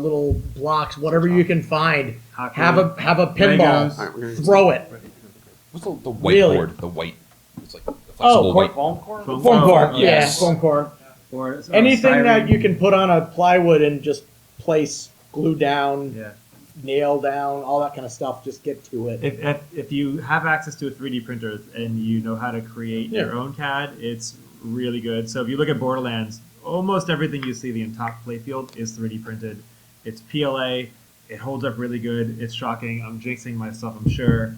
little blocks, whatever you can find. Have a pinball. Legos. All right, we're gonna Throw it. What's the Really? whiteboard? The white. It's like the flexible white. Foam core. Yes. Yeah, foam core. Or Anything that styrene. you can put on a plywood and just place, glue down, Yeah. nail down, all that kind of stuff. Just get to it. If you have access to a 3D printer and you know how to create your own CAD, it's really good. So if you look at Borderlands, almost everything you see the top playfield is 3D printed. It's PLA. It holds up really good. It's shocking. I'm jinxing myself, I'm sure.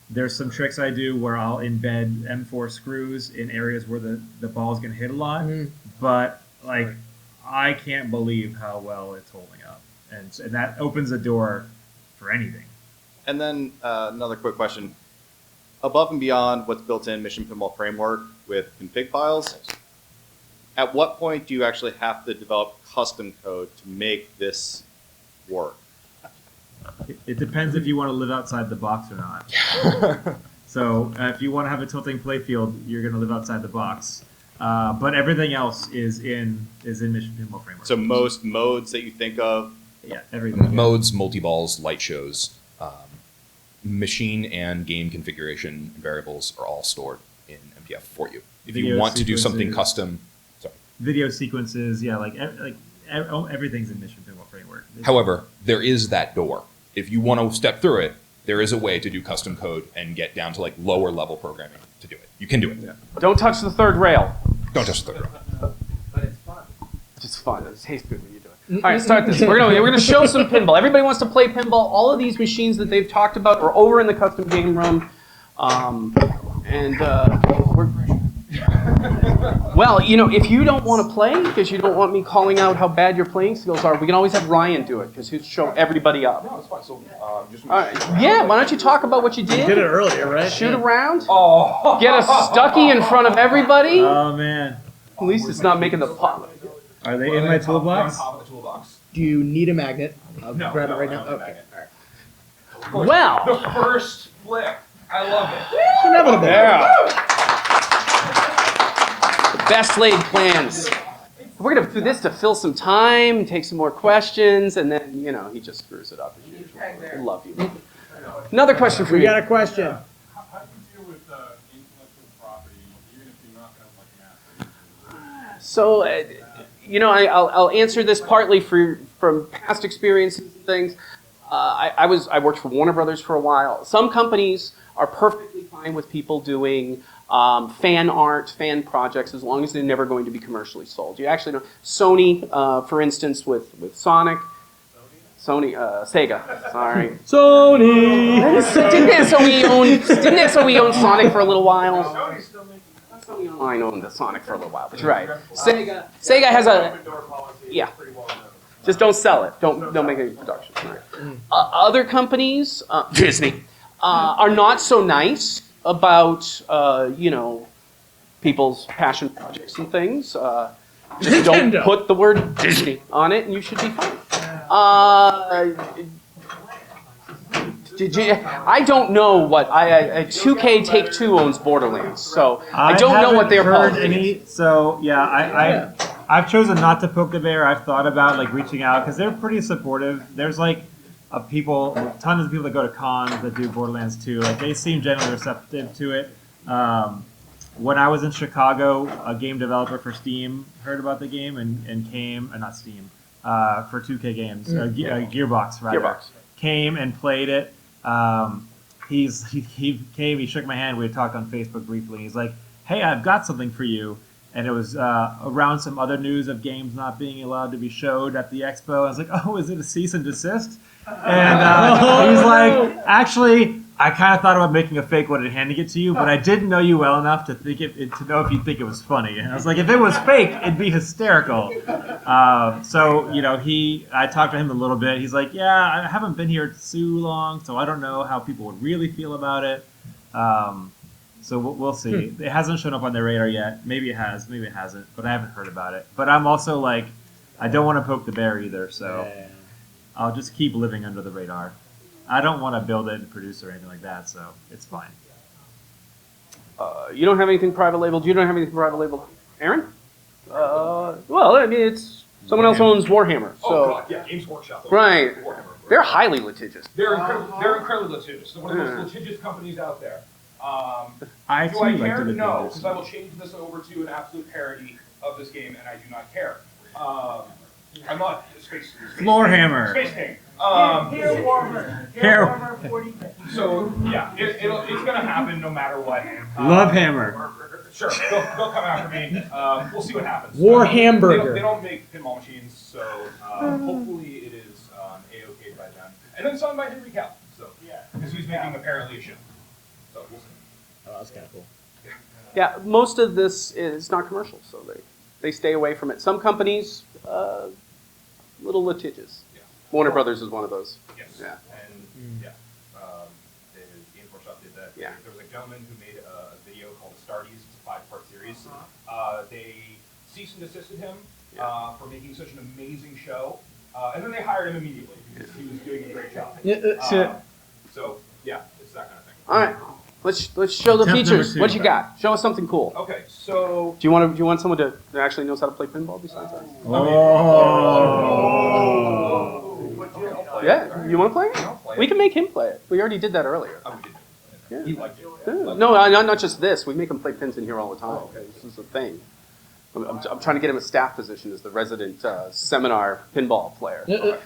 There's some tricks I do where I'll embed M4 screws in areas where the ball's going to hit a lot. But like, I can't believe how well it's holding up. And that opens a door for anything. And then another quick question. Above and beyond what's built in Mission Pinball Framework with config files, at what point do you actually have to develop custom code to make this work? It depends if you want to live outside the box or not. So if you want to have a tilting playfield, you're going to live outside the box. But everything else is in Mission Pinball Framework. So most modes that you think of, yeah, everything. Modes, multi-balls, light shows, machine and game configuration variables are all stored in MPF for you. If you Video want to do something sequences. custom, sorry. Video sequences, yeah, everything's in Mission Pinball Framework. However, there is that door. If you want to step through it, there is a way to do custom code and get down to like lower level programming to do it. You can do it. Don't touch the third rail. Don't touch the third rail. But it's fun. It's fun. It tastes good when you do it. All right, start this. We're gonna show some pinball. Everybody wants to play pinball. All of these machines that they've talked about are over in the custom game room, well, if you don't want to play because you don't want me calling out how bad your playing skills are, we can always have Ryan do it because he'll show everybody up. No, it's fine. So, just All right. Yeah, why don't you talk about what you did? You did it earlier, right? Shoot around. Oh. Get a Stucky in front of everybody. Oh man. At least it's not making the pop. Are they in my toolbox? Top of the toolbox. Do you need a magnet? I'll No, grab it right no, now. no, Okay. All right. Well. The first flip. I love it. It's inevitable. Yeah. Best laid plans. We're gonna do this to fill some time, take some more questions, and then he just screws it up as usual. I love you. Another question for We you. got a question. How do you deal with intellectual property, even if you're not going to master? So, I'll answer this partly from past experiences and things. I worked for Warner Brothers for a while. Some companies are perfectly fine with people doing fan art, fan projects, as long as they're never going to be commercially sold. You actually know Sony, for instance, with Sonic. Sega. Sorry. Sony. Didn't SOE own Sonic for a little while? Sony Online owned the Sonic for a little while, but you're right. Sega has a Just don't sell it. Don't make any production. Right. Other companies, Disney, are not so nice about people's passion projects and things. Just don't put the word Disney on it, and you should be fine. I don't know what 2K Take-Two owns Borderlands, so I don't know what they're policy. So yeah, I've chosen not to poke the bear. I've thought about reaching out because they're pretty supportive. There's tons of people that go to cons that do Borderlands 2. They seem generally receptive to it. When I was in Chicago, a game developer for Steam heard about the game and came, not Steam, for 2K games, Gearbox rather. Gearbox. Came and played it. He came, he shook my hand, we had talked on Facebook briefly. He's like, hey, I've got something for you. And it was around some other news of games not being allowed to be showed at the expo. I was like, oh, is it a cease and desist? And he's like, actually, I kind of thought about making a fake one and handing it to you, but I didn't know you well enough to know if you'd think it was funny. And I was like, if it was fake, it'd be hysterical. I talked to him a little bit. He's like, yeah, I haven't been here too long, so I don't know how people would really feel about it. So we'll see. It hasn't shown up on their radar yet. Maybe it has, maybe it hasn't, but I haven't heard about it. But I'm also I don't want to poke the bear either, so I'll just keep living under the radar. I don't want to build it and produce or anything like that, so it's fine. You don't have anything private labeled? You don't have anything private labeled? Aaron? It's someone else owns Warhammer. So. Oh, God, yeah, Games Workshop. Right. Warhammer. They're highly litigious. They're incredibly litigious. They're one of the most litigious companies out there. Do I care? No, because I will change this over to an absolute parody of this game, and I do not care. I'm not Space Floorhammer. Space King. Here, Warhammer. Here, Warhammer 40K. So yeah, it's gonna happen no matter what. Love Hammer. Sure, they'll come after me. We'll see what happens. War Hamburger. They don't make pinball machines, so hopefully it is A-OK by then. And then signed by Henry Cal, so because he's making apparently a ship. So we'll see. Oh, that's kind of cool. Yeah, most of this is not commercial, so they stay away from it. Some companies, little litigious. Yeah. Warner Brothers is one of those. Yes. Yeah. And the Games Workshop did that. Yeah. There was a gentleman who made a video called The Starties. It's a 5-part series. They cease and desisted him for making such an amazing show, and then they hired him immediately because he was doing a great job. So yeah, it's that kind of thing. All right, let's show the features. What you got? Show us something cool. Okay, so do you want someone that actually knows how to play pinball besides us? Yeah, you want to play it? We can make him play it. We already did that earlier. Yeah. He liked it. Yeah. No, not just this. We make him play pins in here all the time. This is a thing. I'm trying to get him a staff position as the resident seminar pinball player. So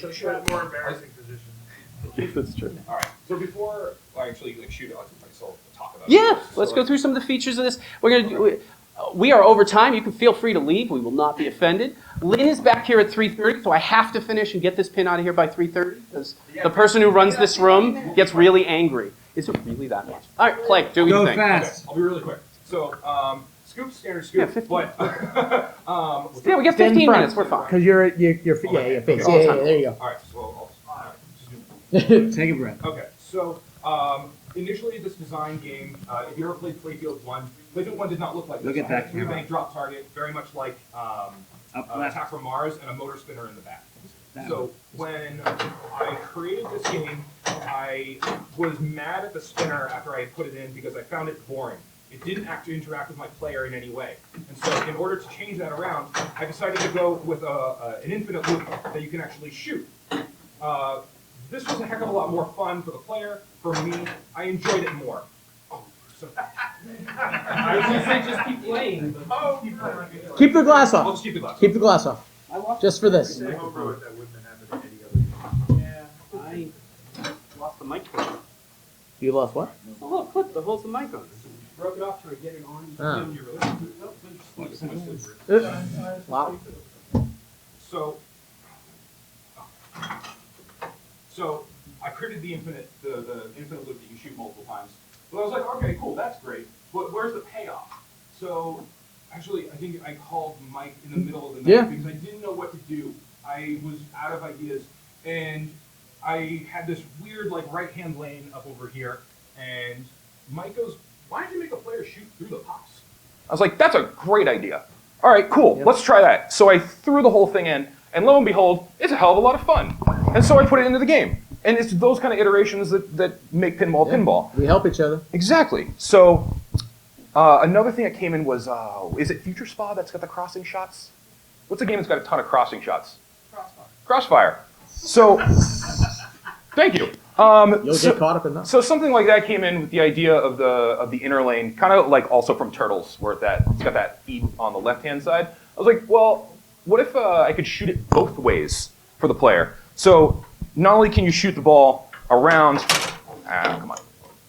you have more embarrassing position. That's true. All right. So before I actually shoot it, let's talk about. Yeah, let's go through some of the features of this. We're gonna do. we are over time. You can feel free to leave. We will not be offended. Lynn is back here at 3:30, so I have to finish and get this pin out of here by 3:30 because the person who runs this room gets really angry. Is it really that much? All right, Blake, do your thing. Okay, I'll be really quick. So, scoop, standard scoop. Yeah, 15. But, Yeah, we get 15 minutes. We're fine. Because you're face. Yeah, there you go. All right, so I'll Take a breath. Okay, so initially this design game, if you ever played Playfield 1, Playfield 1 did not look like this. Look at I had that a three camera. bank drop target, very much like Attack from Mars, and a motor spinner in the back. So when I created this game, I was mad at the spinner after I had put it in because I found it boring. It didn't actually interact with my player in any way. And so in order to change that around, I decided to go with an infinite loop that you can actually shoot. This was a heck of a lot more fun for the player. For me, I enjoyed it more. So, I was going to say just keep playing. But keep playing. Keep the glass off. I'll just keep the glass. Keep the glass off. Just for this. Yeah, I lost the mic cord. You lost what? Oh, look, the hole's the mic on. Broke it off to get it on. Ah. Nope. Wow. So I created the infinite loop that you shoot multiple times. But I was like, okay, cool, that's great. But where's the payoff? So actually, I think I called Mike in the middle of the night because I didn't know what to do. I was out of ideas, and I had this weird like right-hand lane up over here, and Mike goes, "Why don't you make a player shoot through the pops?" I was like, "That's a great idea. All right, cool, let's try that." So I threw the whole thing in, and lo and behold, it's a hell of a lot of fun. And so I put it into the game. And it's those kind of iterations that make pinball pinball. We help each other. Exactly. So another thing that came in was, is it Future Spa that's got the crossing shots? What's a game that's got a ton of crossing shots? Crossfire. So, thank you. You'll get caught up in that. So something like that came in with the idea of the inner lane, kind of like also from Turtles, where it's got that E on the left-hand side. I was like, well, what if I could shoot it both ways for the player? So not only can you shoot the ball around, come on,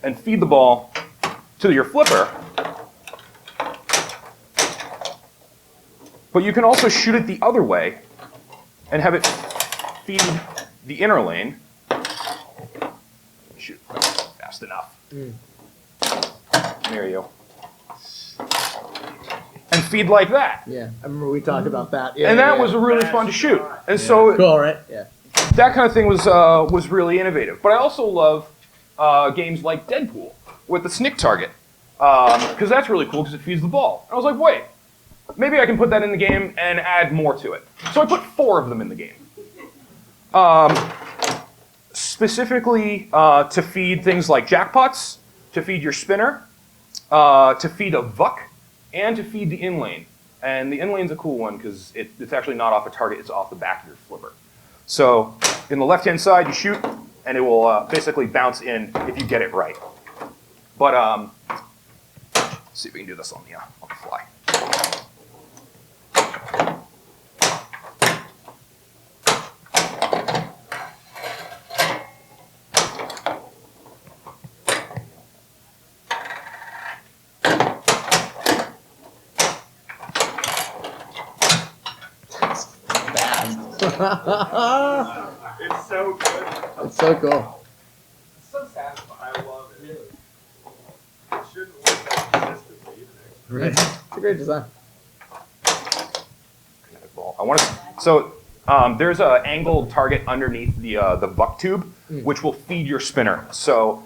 and feed the ball to your flipper, but you can also shoot it the other way and have it feed the inner lane. Shoot, fast enough. There you go. And feed like that. Yeah, I remember we talked about that. And that was really fun to shoot. And so cool, right? Yeah. that kind of thing was really innovative. But I also love games like Deadpool with the snick target, because that's really cool because it feeds the ball. And I was like, wait, maybe I can put that in the game and add more to it. So I put 4 of them in the game. Specifically to feed things like jackpots, to feed your spinner, to feed a vuck, and to feed the inlane. And the inlane's a cool one because it's actually not off a target, it's off the back of your flipper. So in the left-hand side, you shoot, and it will basically bounce in if you get it right. But let's see if we can do this on the fly. It's so good. It's so cool. It's so satisfying. I love it. Really. It shouldn't work that consistently either. Right. It's a great design. I want to. So there's an angled target underneath the buck tube, which will feed your spinner. So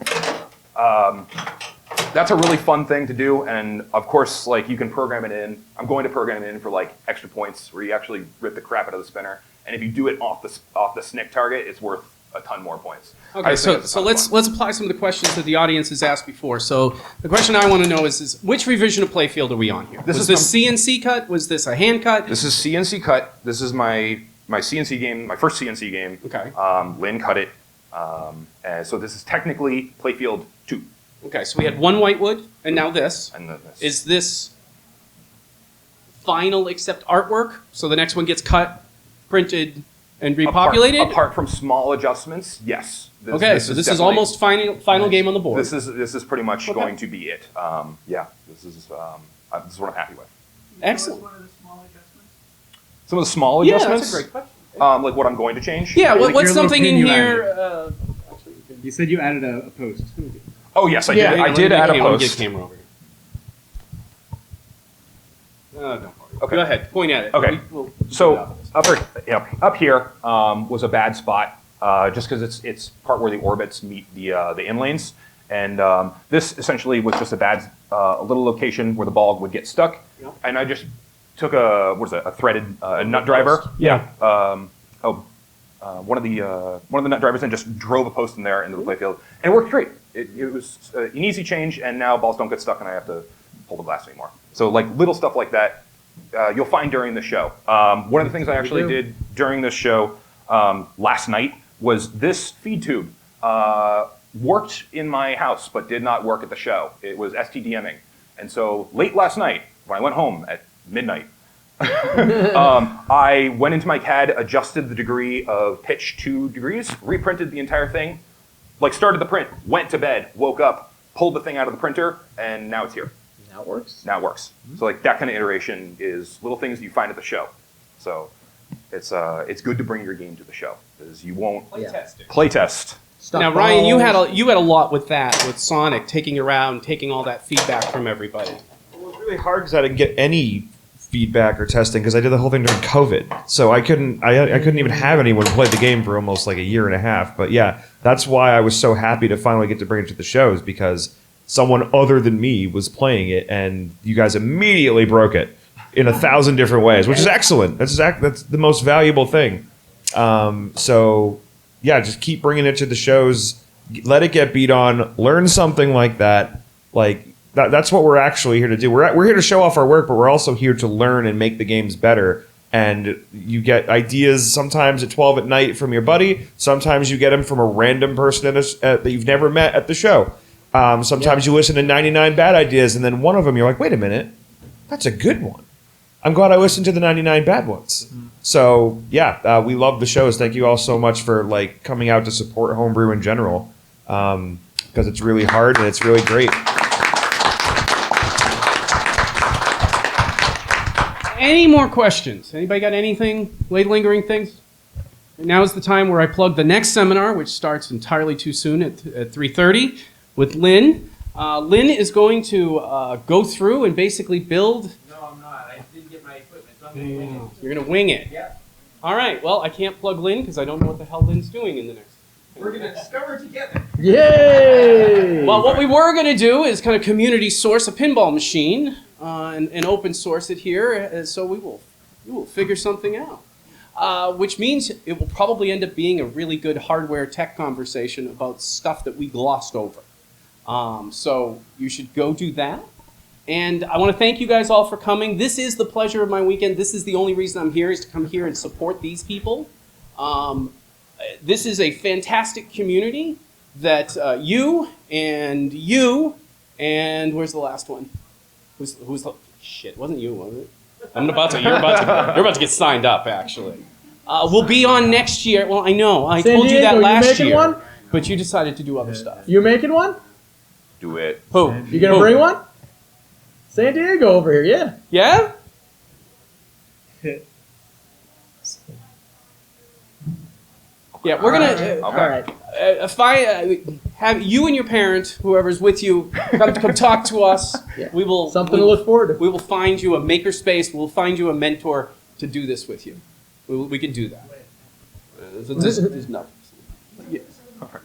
that's a really fun thing to do. And of course, like you can program it in. I'm going to program it in for like extra points, where you actually rip the crap out of the spinner. And if you do it off the snick target, it's worth a ton more points. Okay, so let's apply some of the questions that the audience has asked before. So the question I want to know is which revision of Playfield are we on here? Was this CNC cut? Was this a hand cut? This is CNC cut. This is my CNC game, my first CNC game. Okay. Lynn cut it. And so this is technically Playfield 2. Okay, so we had one whitewood, and now this. And then this. Is this final except artwork? So the next one gets cut, printed, and repopulated? Apart from small adjusters, yes. This is almost final game on the board. This is pretty much going to be it. Yeah, this is what I'm happy with. Excellent. One of the small adjustments. Some of the small Yeah, adjustments. that's a great question. Like what I'm going to change. Yeah, Like what's your little something in pin you here? You said you added a post. Oh yes, I Yeah, did. hang I on, did let me add a get- let me get post. the camera over here. Don't worry. Okay. Go ahead. Point at it. Okay. We'll So up here was a bad spot, just because it's part where the orbits meet the inlanes, and this essentially was just a little location where the ball would get stuck, Yep. and I just took a threaded nut driver, one of the nut drivers, and just drove a post in there into the playfield, and it worked great. It was an easy change, and now balls don't get stuck, and I have to pull the glass anymore. So like little stuff like that. You'll find during the show. One of the things I actually did during this show last night was this feed tube worked in my house but did not work at the show. It was STDMing. And so late last night, when I went home at midnight, I went into my CAD, adjusted the degree of pitch 2 degrees, reprinted the entire thing, like started the print, went to bed, woke up, pulled the thing out of the printer, and now it's here. Now it works. Now it works. So like that kind of iteration is little things you find at the show. So it's good to bring your game to the show because you won't play test. Now, Ryan, you had a lot with that, with Sonic, taking around, taking all that feedback from everybody. Well, it was really hard because I didn't get any feedback or testing because I did the whole thing during COVID. So I couldn't even have anyone play the game for almost like a year and a half. But yeah, that's why I was so happy to finally get to bring it to the shows, because someone other than me was playing it, and you guys immediately broke it in 1,000 different ways, which is excellent. That's the most valuable thing. So yeah, just keep bringing it to the shows. Let it get beat on. Learn something like that. Like that's what we're actually here to do. We're here to show off our work, but we're also here to learn and make the games better. And you get ideas sometimes at 12 at night from your buddy. Sometimes you get them from a random person that you've never met at the show. Sometimes you listen to 99 bad ideas, and then one of them you're like, wait a minute, that's a good one. I'm glad I listened to the 99 bad ones. Mm-hmm. So yeah, we love the shows. Thank you all so much for like coming out to support homebrew in general, because it's really hard and it's really great. Any more questions? Anybody got anything, lingering things? Now is the time where I plug the next seminar, which starts entirely too soon at 3:30 with Lynn. Lynn is going to go through and basically build. No, I'm not. I didn't get my equipment, so I'm going to wing it. You're going to wing it? Yeah. All right. Well, I can't plug Lynn because I don't know what the hell Lynn's doing in the next. We're going to discover it together. Yay! Well, what we were going to do is kind of community source a pinball machine and open source it here. So we will figure something out. Which means it will probably end up being a really good hardware tech conversation about stuff that we glossed over. So you should go do that. And I want to thank you guys all for coming. This is the pleasure of my weekend. This is the only reason I'm here, is to come here and support these people. This is a fantastic community that you and where's the last one? Who's the shit? Wasn't you, was it? You're about to get signed up, actually. We'll be on next year. Well, I know. I San told you that Diego, last you making year. one? But you decided to do other stuff. You making one? Do it. Who? You gonna bring one? San Diego over here, yeah. Yeah? Yeah, we're gonna. All right. If I have you and your parent, whoever's with you, come talk to us, we will Something to look forward to. We will find you a makerspace. We'll find you a mentor to do this with you. We can do that. There's nothing. Yeah.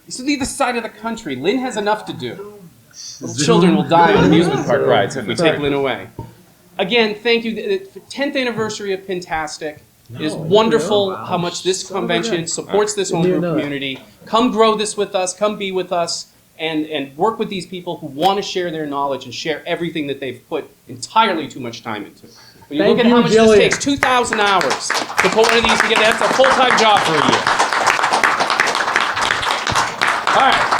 This is either side of the country. Lynn has enough to do. Little children will die on amusement park rides if we take Lynn away. Again, thank you. The 10th anniversary of Pintastic. It is wonderful how much this convention supports this homebrew community. Come grow this with us. Come be with us. And work with these people who want to share their knowledge and share everything that they've put entirely too much time into. When you look at how much this takes, 2,000 hours to put one of these together, that's a full-time job for a year. All right.